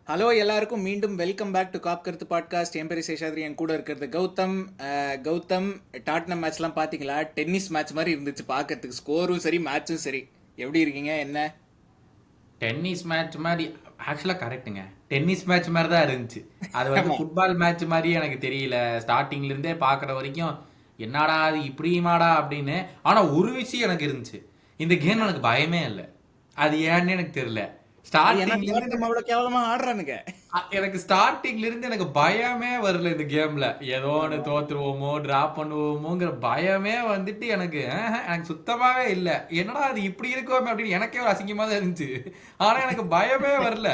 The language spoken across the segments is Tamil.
ஹலோ எல்லாருக்கும் மீண்டும் வெல்கம் பேக் டு காப் கருத்து பாட்காஸ்ட். என் பேர் சேஷாத்ரி, என் கூட இருக்கிறது கௌதம். கௌதம், டாட்னம் மேட்ச்லாம் பார்த்தீங்களா? டென்னிஸ் மேட்ச் மாதிரி இருந்துச்சு பார்க்கறதுக்கு, ஸ்கோரும் சரி மேட்சும் சரி. எப்படி இருக்கீங்க? என்ன டென்னிஸ் மேட்ச் மாதிரி ஆக்சுவலாக கரெக்டுங்க. டென்னிஸ் மேட்ச் மாதிரி தான் இருந்துச்சு. அது வந்து ஆமா. ஃபுட்பால் மேட்ச் மாதிரியே எனக்கு தெரியல. ஸ்டார்டிங்லேருந்தே பார்க்குற வரைக்கும் என்னடா அது இப்படியுமாடா அப்படின்னு. ஆனால் ஒரு விஷயம் எனக்கு இருந்துச்சு, இந்த கேம் எனக்கு பயமே இல்லை. அது ஏன்னு எனக்கு தெரியல. அது என்ன ஸ்டார்டிங்லேருந்து டாட்னம் அவ்வளோ கேவலமா ஆடுறானுங்க? எனக்கு ஸ்டார்டிங்லேருந்து எனக்கு பயமே வரல இந்த கேமில். ஏதோ ஒன்று தோத்துருவோமோ ட்ராப் பண்ணுவோமோங்கிற பயமே வந்துட்டு எனக்கு எனக்கு சுத்தமாகவே இல்லை. என்னடா அது இப்படி இருக்கோமே அப்படின்னு எனக்கே ஒரு அசிங்கமாக தான் இருந்துச்சு. ஆனால் எனக்கு பயமே வரல.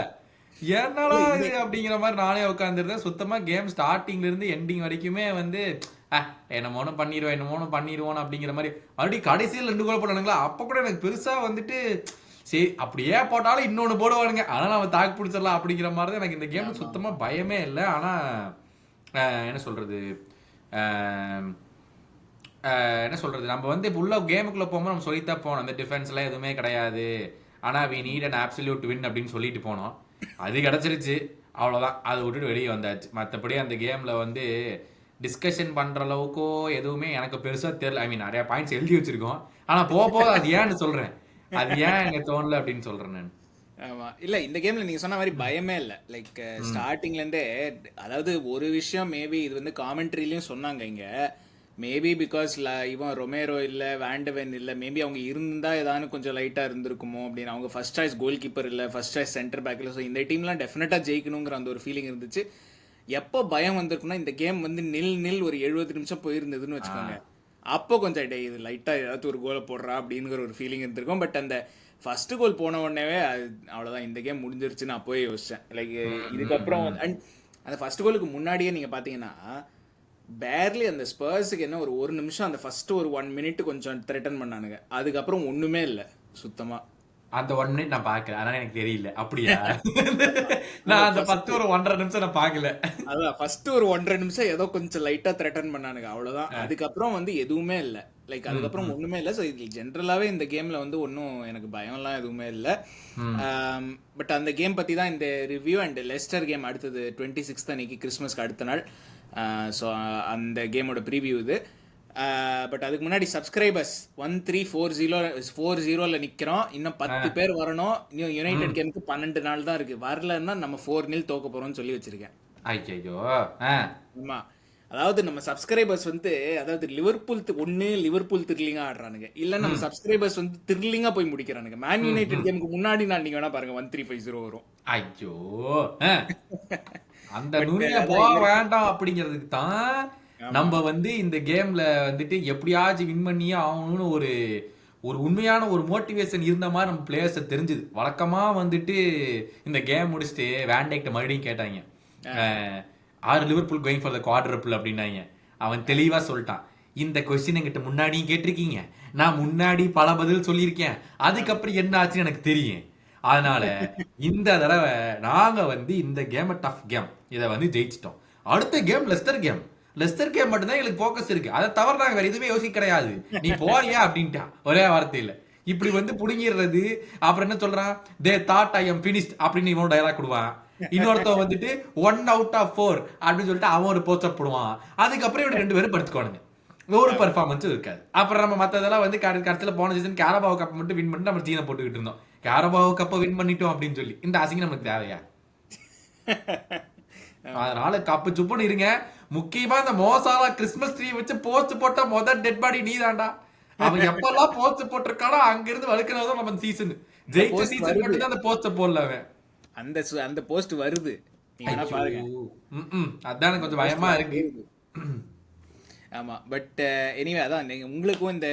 என்னடா ஏய், இந்த இது அப்படிங்கிற மாதிரி நானே உட்காந்துருந்தேன். சுத்தமா கேம் ஸ்டார்டிங்ல இருந்து எண்டிங் வரைக்குமே வந்து என்னமோன்னு பண்ணிடுவோம் அப்படிங்கிற மாதிரி. மறுபடியும் கடைசியில் 2 கோல் போட்டானுங்களா, அப்ப கூட எனக்கு பெருசா வந்துட்டு சரி அப்படியே போட்டாலும் இன்னொன்னு போடுவானுங்க, ஆனா நம்ம தாக்கு பிடிச்சிடலாம் அப்படிங்கிற மாதிரி தான். எனக்கு இந்த கேம் ஆமா. சுத்தமா பயமே இல்லை. ஆனா என்ன சொல்றது, அஹ், என்ன சொல்றது, நம்ம வந்து இப்போ உள்ள கேமுக்குள்ள போகும்போது நம்ம சொல்லித்தான் போனோம், இந்த டிஃபென்ஸ்லாம் எதுவுமே கிடையாது, ஆனா we need an absolute win அப்படின்னு சொல்லிட்டு போனோம். அது கிடைச்சிருச்சு, அவ்வளோதான். அதை விட்டுட்டு வெளியே வந்தாச்சு. மற்றபடி அந்த கேமில் வந்து டிஸ்கஷன் பண்ணுற அளவுக்கோ எதுவுமே எனக்கு பெருசாக தெரியல. ஐ மீன் நிறைய பாயிண்ட்ஸ் எழுதி வச்சிருக்கோம், ஆனால் போக போக அது ஏன்னு சொல்கிறேன், அது ஏன் எனக்கு தோணல அப்படின்னு சொல்கிறேன் நான். ஆமா. இல்ல, இந்த கேம்ல நீங்க சொன்ன மாதிரி பயமே இல்ல. லைக் ம். ஸ்டார்டிங்ல இருந்தே, அதாவது ஒரு விஷயம் மேபி இது வந்து காமெண்ட்ரிலயும் சொன்னாங்க இங்க. மேபி பிகாஸ் இவன் ரொமேரோ இல்ல, வேண்டவென் இல்ல, மேபி அவங்க இருந்தா ஏதாவது கொஞ்சம் லைட்டா இருந்திருக்குமோ அப்படின்னு. அவங்க ஃபர்ஸ்ட் சாய்ஸ் கோல் கீப்பர் இல்ல, ஃபர்ஸ்ட் சாய்ஸ் சென்டர் பேக் இல்ல. ஸோ இந்த டீம்லாம் டெஃபினட்டா ஜெயிக்கணுங்கிற அந்த ஒரு ஃபீலிங் இருந்துச்சு. எப்போ பயம் வந்திருக்குன்னா, இந்த கேம் வந்து நில் நில் ஒரு 70 நிமிஷம் போயிருந்ததுன்னு ஆ. வச்சுக்கோங்க. அப்போ கொஞ்சம் டே இது லைட்டா ஏதாவது ஒரு கோலை போடுறா அப்படிங்கிற ஒரு ஃபீலிங் இருந்திருக்கும். பட் அந்த ஃபர்ஸ்ட் கோல் போன உடனேவே அவ்வளோதான், இந்த கேம் முடிஞ்சிருச்சுன்னு அப்போயே யோசிச்சேன். லைக் ம், ம், இதுக்கப்புறம் ம். அண்ட் அந்த ஃபர்ஸ்ட் கோலுக்கு முன்னாடியே நீங்க பாத்தீங்கன்னா, பேர்லி அந்த ஸ்பர்ஸுக்கு என்ன ஒரு நிமிஷம் அந்த ஃபர்ஸ்ட் ஒரு 1 மினிட் கொஞ்சம் த்ரெட்டன் பண்ணானுங்க. அதுக்கப்புறம் ஒண்ணுமே இல்லை சுத்தமா. அந்த 1 மினிட் நான் பார்க்கல, அதனால எனக்கு தெரியல. அப்படியா? அந்த நான் அந்த ஃபர்ஸ்ட் 10 ஒரு 1.5 நிமிஷம் நான் பார்க்கல. அதான் ஃபர்ஸ்ட் ஒரு 1.5 நிமிஷம் ஏதோ கொஞ்சம் லைட்டா த்ரெட்டன் பண்ணானுங்க, அவ்வளவுதான். அதுக்கப்புறம் வந்து எதுவுமே இல்லை. லைக் ம், அதுக்கப்புறம் ம், ஒண்ணுமே இல்லை. ஸோ இது ஜென்ரலாவே இந்த கேம்ல வந்து ஒன்றும் எனக்கு பயம்லாம் எதுவுமே இல்லை. ம். பட் அந்த கேம் பத்தி தான் இந்த ரிவ்யூ. அண்ட் லெஸ்டர் கேம் அடுத்தது 26th அன்னைக்கு, கிறிஸ்மஸ்க்கு அடுத்த நாள். ஸோ அந்த கேமோட ப்ரீவியூ இது. பட் அதுக்கு முன்னாடி சப்ஸ்கிரைபர்ஸ் 1340 நிற்கிறோம். இன்னும் 10 பேர் வரணும். இன்னும் யுனைடெட் ம். கேமுக்கு 12 நாள் தான் இருக்கு. வரலன்னா நம்ம 4-0 தோக்க போறோம்னு சொல்லி வச்சிருக்கேன். ஐயோ. ஆமா. அதாவது நம்ம சப்ஸ்கிரைபர்ஸ் வந்து, அதாவது லிவர்பூல் த்ரில்லிங்கா ஆடுறானுங்க, இல்ல நம்ம சப்ஸ்கிரைபர்ஸ் வந்து த்ரில்லிங்கா போய் முடிக்கிறானுங்க. மேன் யுனைடெட் கேமுக்கு முன்னாடி நாள் நீங்க வேணா பாருங்க, 1350 வரும். ஐயோ. அந்த பட் நுனியில அதான் போக இயற்கை. வேண்டாம் அப்படிங்கிறதுக்கு தான் ஆமா. நம்ம வந்து இந்த கேம்ல வந்துட்டு எப்படியாச்சும் வின் பண்ணியே ஆகணும்னு ஒரு ஒரு உண்மையான ஒரு மோட்டிவேஷன் இருந்த மாதிரி நம்ம பிளேயர்ஸை தெரிஞ்சுது. வழக்கமா வந்துட்டு இந்த கேம் முடிச்சுட்டு வேண்டைக்கிட்ட மறுபடியும் கேட்டாங்க, ஆறு Liverpool going for the quadruple அப்படின்னாங்க. அவன் தெளிவா சொல்லிட்டான், இந்த கொஸ்டின் என்கிட்ட முன்னாடியும் கேட்டிருக்கீங்க, நான் முன்னாடி பல பதில் சொல்லியிருக்கேன், அதுக்கப்புறம் என்ன ஆச்சுன்னு எனக்கு தெரியும். அதனால இந்த தடவை நாங்க வந்து இந்த கேம் டஃப் கேம், இதை வந்து ஜெயிச்சிட்டோம். அடுத்த கேம் லெஸ்டர் கேம் மட்டும்தான் எங்களுக்கு ஃபோக்கஸ் இருக்கு. அதை தவிர நாங்க வேற எதுவுமே யோசிக்க கிடையாது. நீ போறியா அப்படின்ட்டான் ஒரே வார்த்தையில. இப்படி வந்து புடுங்கிடுறது. அப்புறம் என்ன சொல்றான், தே தாட் ஐ எம் பினிஷ்ட் அப்படின்னு இவன் டயலாக் கொடுவான். இன்னொருத்தன் வந்துட்டு 1/4 அப்படின்னு சொல்லிட்டு அவன் ஒரு போஸ்டர் போடுவான். அதுக்கப்புறம் இவங்க 2 பேரும் படுத்துக்குவானுங்க. ஒரு பெர்ஃபார்மன்ஸும் இருக்காது. அப்புறம் நம்ம மத்ததெல்லாம் வந்து கடைசியில் போன சீசன் கேரபாவோ கப் மட்டும் வின் பண்ணிட்டு நம்ம சீனை போட்டுக்கிட்டு இருந்தோம். கேரபாவோ கப்பை வின் பண்ணிட்டோம் அப்படின்னு சொல்லி. இந்த அசிங்கம் நமக்கு தேவையா? அதனால கப்பு சுப்புன்னு இருங்க. முக்கியமா இந்த மோசாலா கிறிஸ்மஸ் ட்ரீ வச்சு போஸ்ட் போட்ட முதல் டெட் பாடி நீ தான்டா. அவன் எப்பெல்லாம் போஸ்ட் போட்டிருக்கானோ அங்கிருந்து வலுக்கிறதும் நம்ம சீசன். அந்த ஜெயிச்ச போஸ்ட் சீசன் வருது. மட்டும் தான் அந்த போஸ்ட போடல அவன். அந்த போஸ்ட் வருது, நீங்க வேணா ஐயோ. பாருங்க. அதான் எனக்கு கொஞ்சம் போஸ்ட் பயமா இருக்கு. வருது. ஆமா. பட் எனிவே, அதான் உங்களுக்கும் இந்த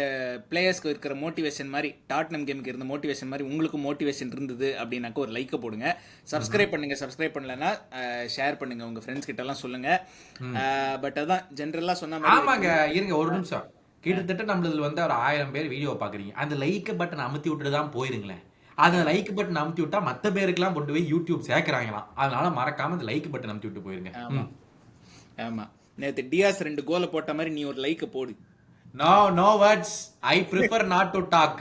பிளேயர்ஸ்க்கு இருக்கிற மோட்டிவேஷன் மாதிரி, டாட்னம் கேமுக்கு இருந்த மோட்டிவேஷன் மாதிரி உங்களுக்கும் மோட்டிவேஷன் இருந்தது அப்படின்னாக்க ஒரு லைக்கை போடுங்க. சப்ஸ்கிரைப் பண்ணுங்க. சப்ஸ்கிரைப் பண்ணலன்னா ஷேர் பண்ணுங்க, உங்க ஃப்ரெண்ட்ஸ் கிட்ட எல்லாம் சொல்லுங்க. பட் அதான் ஜென்ரலா சொன்ன ஆமாங்க, மாதிரி இருங்க ஒரு நிமிஷம். கிட்டத்தட்ட நம்மளதுல வந்து ஒரு 1000 பேர் வீடியோ பாக்குறீங்க. அந்த லைக் பட்டன் அமுத்தி விட்டுட்டு தான் போயிருங்களேன். அந்த லைக் பட்டன் அமுத்தி விட்டா மத்த பேருக்குலாம் கொண்டு போய் யூடியூப் சேர்க்கறாங்களாம். அதனால மறக்காம அந்த லைக் பட்டன் அமுத்தி விட்டு போயிருங்க. ஆமா. ஆமா. நேத்து டியாஸ் 2 கோலை போட்ட மாதிரி நீ ஒரு லைக்கை போடு. No words. I prefer not to talk.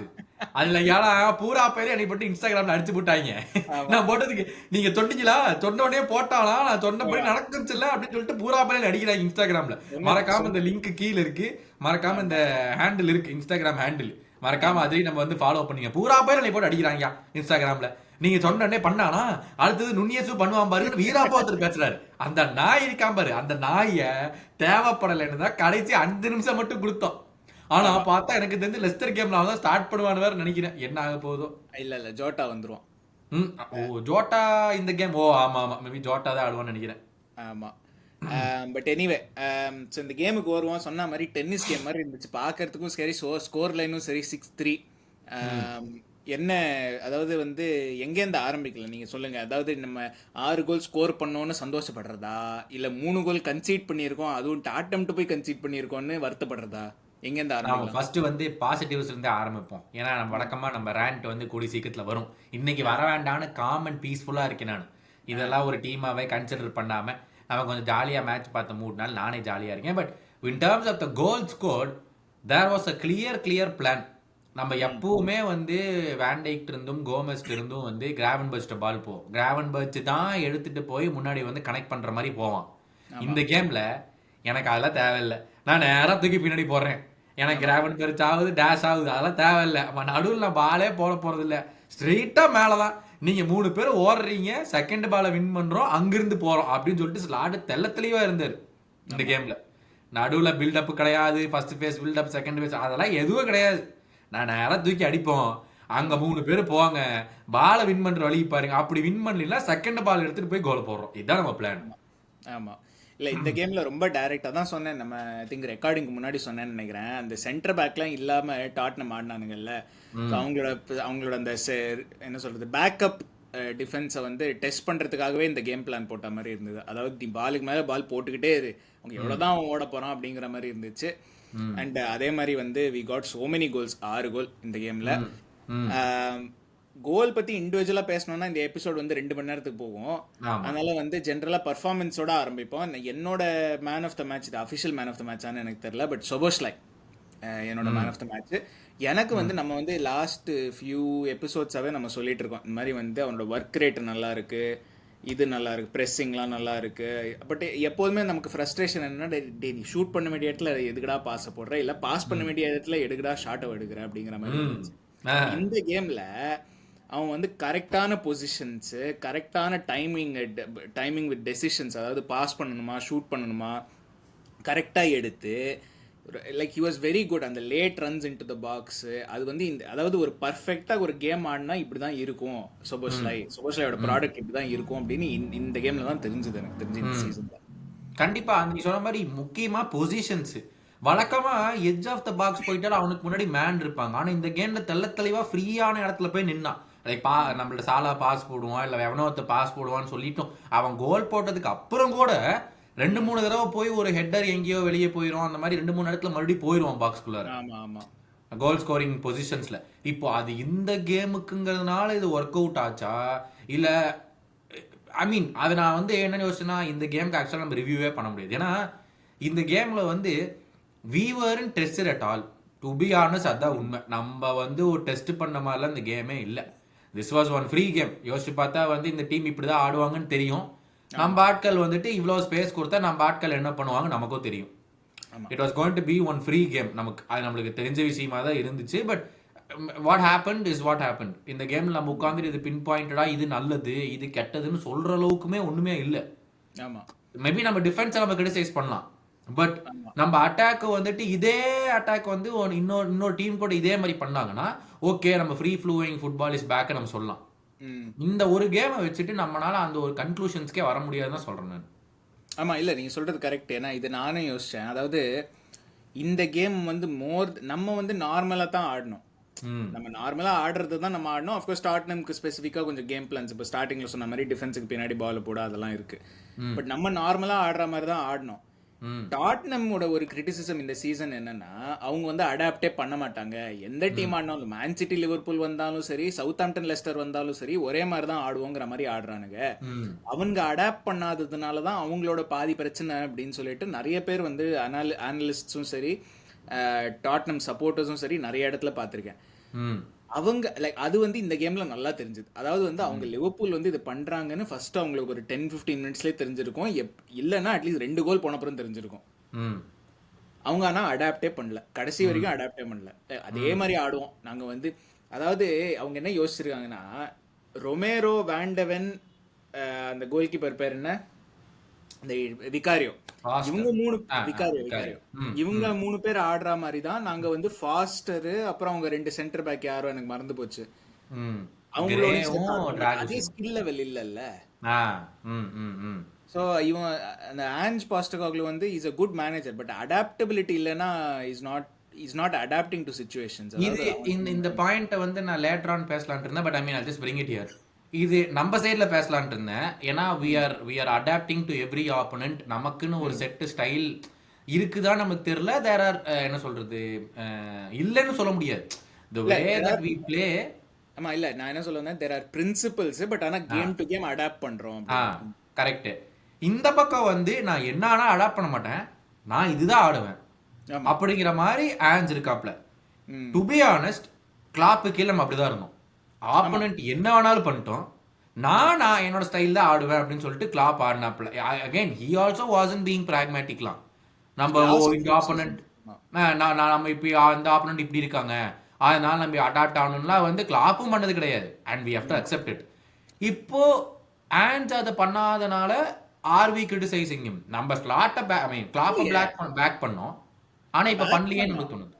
அதுல ஏன்னா பூரா பேரே என்னை போட்டு இன்ஸ்டாகிராம்ல அடிச்சு போட்டாங்க. ஆமா நான் போட்டதுக்கு நீங்க சொன்னீங்களா, சொன்ன உடனே போட்டாளா, நான் சொன்னபடி ஆமா. நடந்துச்சுல்ல அப்படின்னு சொல்லிட்டு பூரா பேரே அடிக்கிறாங்க இன்ஸ்டாகிராம்ல. மறக்காம இந்த லிங்க் கீழ இருக்கு, மறக்காம இந்த ஹேண்டில் இருக்கு, இன்ஸ்டாகிராம் ஹேண்டில் மறக்காம அதையும் நம்ம வந்து ஃபாலோ பண்ணீங்க. பூரா பேர் என்னை போட்டு அடிக்கிறாங்க இன்ஸ்டாகிராம்ல. நீங்க சொன்ன உடனே பண்ணானா, அடுத்தது நுண்ணியசு பண்ணுவான் பாருன்னு வீராப்பா ஒருத்தர் பேசுறாரு. அந்த நாய் இருக்கான் பாரு, அந்த நாய தேவைப்படலைன்னு தான் கடைசி 5 நிமிஷம் மட்டும் கொடுத்தோம். ஆனா ஆமா. பார்த்தா எனக்கு தெரிஞ்சு லெஸ்டர் கேம்ல அவன் தான் ஸ்டார்ட் பண்ணுவான்னு வேற நினைக்கிறேன். என்ன ஆக போகுதோ. இல்ல ஜோட்டா வந்துருவான். ம். ஓ ஜோட்டா இந்த கேம். ஓ ஆமா ஆமா. மேபி ஜோட்டா தான் ஆடுவான்னு நினைக்கிறேன். ஆமா. பட் எனிவே ஸோ இந்த கேமுக்கு வருவோம். சொன்ன மாதிரி டென்னிஸ் கேம் மாதிரி இருந்துச்சு பார்க்கறதுக்கும் சரி, ஸ்கோர் லைனும் சரி 6-3. என்ன அதாவது வந்து எங்கேருந்து ஆரம்பிக்கல நீங்கள் சொல்லுங்கள். அதாவது நம்ம 6 கோல் ஸ்கோர் பண்ணோன்னு சந்தோஷப்படுறதா, இல்லை 3 கோல் கன்சீட் பண்ணியிருக்கோம், அதுவும் டாட்டம்ட்டு போய் கன்சீட் பண்ணியிருக்கோன்னு வருத்தப்படுறதா, எங்கேருந்து நாம ஆரம்பிக்கலாம்? ஃபர்ஸ்ட் வந்து பாசிட்டிவ்ஸ்ல இருந்தே ஆரம்பிப்போம். ஏன்னா நம்ம வழக்கமா நம்ம ரேண்ட் வந்து கூடி சீக்கிரத்துல வரும். இன்னைக்கு வர வேண்டாம்னு காமன் பீஸ்ஃபுல்லா இருக்கேன் நான். இதெல்லாம் ஒரு டீமாவே கன்சிடர் பண்ணாம நம்ம கொஞ்சம் ஜாலியா மேட்ச் பார்த்த 3 நாள் நானே ஜாலியா இருக்கேன். But in terms of the goal scored there was a clear plan. நம்ம எப்பவுமே வந்து வேண்டைக்ட் இருந்தும் கோமெஸ்ட் இருந்தும் வந்து கிராவன்பர்ச்ட்ட பால் போவோம். கிராவன்பர்ச் தான் எடுத்துட்டு போய் முன்னாடி வந்து கனெக்ட் பண்ற மாதிரி போவான். இந்த கேம்ல எனக்கு அதெல்லாம் தேவையில்லை. நான் நேரா தூக்கி பின்னாடி போடுறேன். எனக்கு கிராவன்பர்ச் ஆகுது, டேஷ் ஆகுது, அதெல்லாம் தேவையில்லை. நடுவில் நான் பாலே போட போறது இல்லை, ஸ்ட்ரெயிட்டா மேலதான். நீங்க 3 பேர் ஓடுறீங்க, செகண்ட் பாலை வின் பண்றோம், அங்கிருந்து போறோம் அப்படின்னு சொல்லிட்டு ஸ்லாட் தெள்ள தெளிவா இருந்தாரு இந்த கேம்ல. நடுவில் பில்டப் கிடையாது, first phase buildup, second phase அதெல்லாம் எதுவும் கிடையாது. நான் நேரம் தூக்கி அடிப்போம், அங்க 3 பேர் போவாங்க, பாலை வின் பண்ற வழி பாருங்க. அப்படி வின் பண்ணலாம் செகண்ட் பால் எடுத்துட்டு போய் கோல் போடுறோம். இதுதான் நம்ம பிளான். ஆமா. இல்லை இந்த கேமில் ரொம்ப டைரெக்டாக தான் சொன்னேன். நம்ம திங்க் ரெக்கார்டிங்க்கு முன்னாடி சொன்னேன்னு நினைக்கிறேன். அந்த சென்டர் பேக்லாம் இல்லாமல் டாட்னம் ஆடினானுங்கல்ல, அவங்களோட அந்த என்ன சொல்கிறது பேக்கப் டிஃபென்ஸை வந்து டெஸ்ட் பண்ணுறதுக்காகவே இந்த கேம் பிளான் போட்ட மாதிரி இருந்தது. அதாவது நீ பாலுக்கு மேலே பால் போட்டுக்கிட்டே இரு, அவங்க எவ்வளோதான் அவன் ஓட போகிறான் அப்படிங்கிற மாதிரி இருந்துச்சு. அண்ட் அதே மாதிரி வந்து we got so many goals, 6 goal இந்த கேமில். கோல் பற்றி இண்டிவிஜுவலாக பேசணும்னா இந்த எபிசோட் வந்து 2 மணி நேரத்துக்கு போகும். அதனால வந்து ஜென்ரலாக பர்ஃபார்மன்ஸோட ஆரம்பிப்போம். என்னோட மேன் ஆஃப் த மேட்ச், இது அஃபிஷியல் மேன் ஆஃப் த மேட்சானு எனக்கு தெரியல, பட் சோபோஸ்லை என்னோட மேன் ஆஃப் த மேட்ச். எனக்கு வந்து நம்ம வந்து லாஸ்ட் ஃபியூ எபிசோட்ஸாகவே நம்ம சொல்லிட்டு இருக்கோம், இந்த மாதிரி வந்து அவனோட ஒர்க் ரேட் நல்லா இருக்கு, இது நல்லா இருக்கு, ப்ரெஸ்ஸிங்லாம் நல்லா இருக்கு. பட் எப்போதுமே நமக்கு ஃப்ரஸ்ட்ரேஷன் என்னன்னா, நீ ஷூட் பண்ண வேண்டிய இடத்துல எதுக்கடா பாஸை போடுற, இல்லை பாஸ் பண்ண வேண்டிய இடத்துல எதுக்கடா ஷார்ட்டை எடுக்கிற அப்படிங்கிற மாதிரி இருந்துச்சு. இந்த கேமில் அவன் வந்து கரெக்டான பொசிஷன்ஸு, கரெக்டான டைமிங் வித் டெசிஷன்ஸ், அதாவது பாஸ் பண்ணணுமா ஷூட் பண்ணணுமா கரெக்டாக எடுத்து, like he was very good. அந்த late runs into the box, அது வந்து அதாவது ஒரு பர்ஃபெக்டாக ஒரு கேம் ஆடினா இப்படி தான் இருக்கும், சோபோஸ்லையோட ப்ராடக்ட் இப்படி தான் இருக்கும் அப்படின்னு இந்த கேமில் தான் தெரிஞ்சது எனக்கு தெரிஞ்சு இந்த சீசனில். கண்டிப்பா நீ சொன்ன மாதிரி முக்கியமா பொசிஷன்ஸ். வழக்கமா எட்ஜ் ஆஃப் த பாக்ஸ் போயிட்டாலும் அவனுக்கு முன்னாடி மேன் இருப்பாங்க. ஆனா இந்த கேம்ல தெளிவா ஃப்ரீயான இடத்துல போய் நின்னான். லைக் நம்மளோட சாலா பாஸ் போடுவான், இல்லை எவனோத்த பாஸ் போடுவான்னு சொல்லிட்டோம். அவன் கோல் போட்டதுக்கு அப்புறம் கூட 2-3 தடவை போய் ஒரு ஹெட்டர் எங்கேயோ வெளியே போயிடும், அந்த மாதிரி 2-3 இடத்துல மறுபடியும் போயிடுவான் பாக்ஸ்குள்ளார. ஆமா ஆமா, கோல் ஸ்கோரிங் பொசிஷன்ஸ்ல. இப்போ அது இந்த கேமுக்குங்கிறதுனால இது ஒர்க் அவுட் ஆச்சா, இல்ல ஐ மீன் அது நான் வந்து என்ன யோசிச்சேன்னா, இந்த கேமுக்கு ஆக்சுவலாக நம்ம ரிவ்யூவே பண்ண முடியாது. ஏன்னா இந்த கேம்ல வந்து we weren't tested at all, to be honest. அதான் உண்மை. நம்ம வந்து ஒரு டெஸ்ட் பண்ண மாதிரிலாம் இந்த கேமே இல்லை. This was one free game. யோசிச்சு பார்த்தா வந்து இந்த டீம் இப்படிதான் ஆடுவாங்கன்னு தெரியும். நம்ம ஆட்கள் வந்துட்டு இவ்வளோ ஸ்பேஸ் கொடுத்தா நம்ம ஆட்கள் என்ன பண்ணுவாங்க நமக்கும் தெரியும். It was going to be one free game. நமக்கு அது நம்மளுக்கு தெரிஞ்ச விஷயமா தான் இருந்துச்சு. But what happened is what happened. இந்த கேம்ல நம்ம உட்காந்துட்டு இது பின் பாயிண்டடா இது நல்லது இது கெட்டதுன்னு சொல்ற அளவுக்குமே ஒண்ணுமே இல்லை. மேபி நம்ம டிஃபென்ஸை நம்ம கிரிட்டிசைஸ் பண்ணலாம், பட் நம்ம அட்டாக் வந்துட்டு இதே அட்டாக் வந்து இன்னொரு டீம் கூட இதே மாதிரி பண்ணாங்கன்னா ஓகே, நம்ம ஃப்ரீ ஃப்ளூயிங் ஃபுட்பால் இஸ் பேக் நம்ம சொல்லலாம். இந்த ஒரு கேமை வச்சுட்டு நம்மளால அந்த ஒரு கன்க்ளூஷன்ஸ்க்கே வர முடியாதுன்னு சொல்றேன் நான். ஆமா, இல்லை நீங்கள் சொல்றது கரெக்ட். ஏன்னா இது நானே யோசிச்சேன். அதாவது இந்த கேம் வந்து நம்ம வந்து நார்மலாக தான் ஆடணும். நம்ம நார்மலாக ஆடுறது தான் நம்ம ஆடணும். அஃப்கோர்ஸ் டாட்னம்க்கு ஸ்பெசிஃபிக்காக கொஞ்சம் கேம் பிளான்ஸ் இப்போ ஸ்டார்டிங்கில் சொன்ன மாதிரி டிஃபென்ஸுக்கு பின்னாடி பால் போட அதெல்லாம் இருக்கு. பட் நம்ம நார்மலாக ஆடுற மாதிரி தான் ஆடணும். டாட்னமோட ஒரு கிரிட்டிசிசம் இந்த சீசன் என்னன்னா, அவங்க வந்து அடாப்டே பண்ண மாட்டாங்க. எந்த டீம் ஆடினாலும், மேன் சிட்டி லிவர்பூல் வந்தாலும் சரி, சவுத்தாம்ப்டன் லெஸ்டர் வந்தாலும் சரி, ஒரே மாதிரி தான் ஆடுவோங்கிற மாதிரி ஆடுறானுங்க. அவங்க அடாப்ட் பண்ணாததுனால தான் அவங்களோட பாதி பிரச்சனை அப்படின்னு சொல்லிட்டு நிறைய பேர் வந்து அனலிஸ்ட்ஸும் சரி, டாட்னம் சப்போர்ட்டர்ஸும் சரி நிறைய இடத்துல பார்த்துருக்கேன். ம் அவங்க லைக் அது வந்து இந்த கேம்ல நல்லா தெரிஞ்சது. அதாவது வந்து அவங்க லிவர்பூல் வந்து இது பண்றாங்கன்னு ஃபர்ஸ்ட் அவங்களுக்கு ஒரு 10-15 மினிட்ஸ்லேயே தெரிஞ்சிருக்கும். இல்லைன்னா அட்லீஸ்ட் 2 கோல் போன அப்புறம் தெரிஞ்சிருக்கும். ம் அவங்க ஆனால் அடாப்டே பண்ணல, கடைசி வரைக்கும் அடாப்டே பண்ணல. அதே மாதிரி ஆடுவோம் நாங்க வந்து. அதாவது அவங்க என்ன யோசிச்சிருக்காங்கன்னா, ரொமேரோ, வேண்டவன், அந்த கோல் கீப்பர் பேர் என்ன, இந்த விகாரியோ, இவங்க ஃபாஸ்டர் 3 விகாரியோ விகாரியோ விகாரியோ ம் இவங்க ம் 3 பேர் ஆடுற மாதிரி தான் நாங்க வந்து ஃபாஸ்டரு, அப்புறம் அவங்க 2 சென்டர் பேக் யாரோ எனக்கு மறந்து போச்சு, ம் அவங்களோட செட் கிரேவும் ஆகும். But அதே டிராகுலிஷும் ஸ்கில் லெவல் இல்லைல்ல. ஆ ம் ம் ம் ஸோ இவன் அந்த ஆன்ஜ் பாஸ்டகாக்லு வந்து is a good manager, but adaptability இல்லைன்னா is not adapting to situations. இது அதாவது இந்த பாயிண்ட்டை வந்து நான் லேட்டர் ஆன் பேசலாம்னு இருந்தேன். But I mean I just bring it here. இது நம்ம சைடுல பேசலாம்னு இருந்தேன். ஏன்னா we are adapting to every opponent. நமக்குன்னு ஒரு செட் ஸ்டைல் இருக்குதா நமக்கு தெரியல. தேர் ஆர் என்ன சொல்றது, இல்லைன்னு சொல்ல முடியாது. the இல்ல way that we play. ஆமா, இல்ல நான் என்ன சொல்ல வந்தேன், தேர் ஆர் பிரின்சிபல்ஸ், பட் ஆனா கேம் டு கேம் அடாப்ட் பண்றோம் அப்படின்னு. கரெக்ட். இந்த பக்கம் வந்து நான் என்ன ஆனா அடாப்ட் பண்ண மாட்டேன், நான் இதுதான் ஆடுவேன் ஆமா. அப்படிங்கிற மாதிரி ஆன்ஸ் இருக்காப்ல. ம். டு பி ஆனஸ்ட், கிளாப்பு கீழே நம்ம அப்படிதான் இருந்தோம். ஆப்போனன்ட் என்ன வேணாலும் பண்ணிட்டோம், நான் என்னோட ஸ்டைல் தான் ஆடுவேன் அப்படின்னு சொல்லிட்டு கிளாப் ஆடினாப்ல. Again he also wasn't being பிராக்மேட்டிக்லாம். நம்ம இந்த ஆப்போனன்ட் நம்ம இப்போ அந்த ஆப்போனன்ட் இப்படி இருக்காங்க, அதனால நம்ம அடாப்ட் ஆகணும்லாம் வந்து கிளாப்பும் பண்ணது கிடையாது. And we have to accept it. இப்போ ஆன்ஸ் அதை பண்ணாதனால ஆர் வி கிரிட்டிசைசிங் ஹிம். நம்ம கிளாப்பை பேக் பண்ணோம், ஆனா இப்ப பண்ணலையே நமக்கு தோணுது.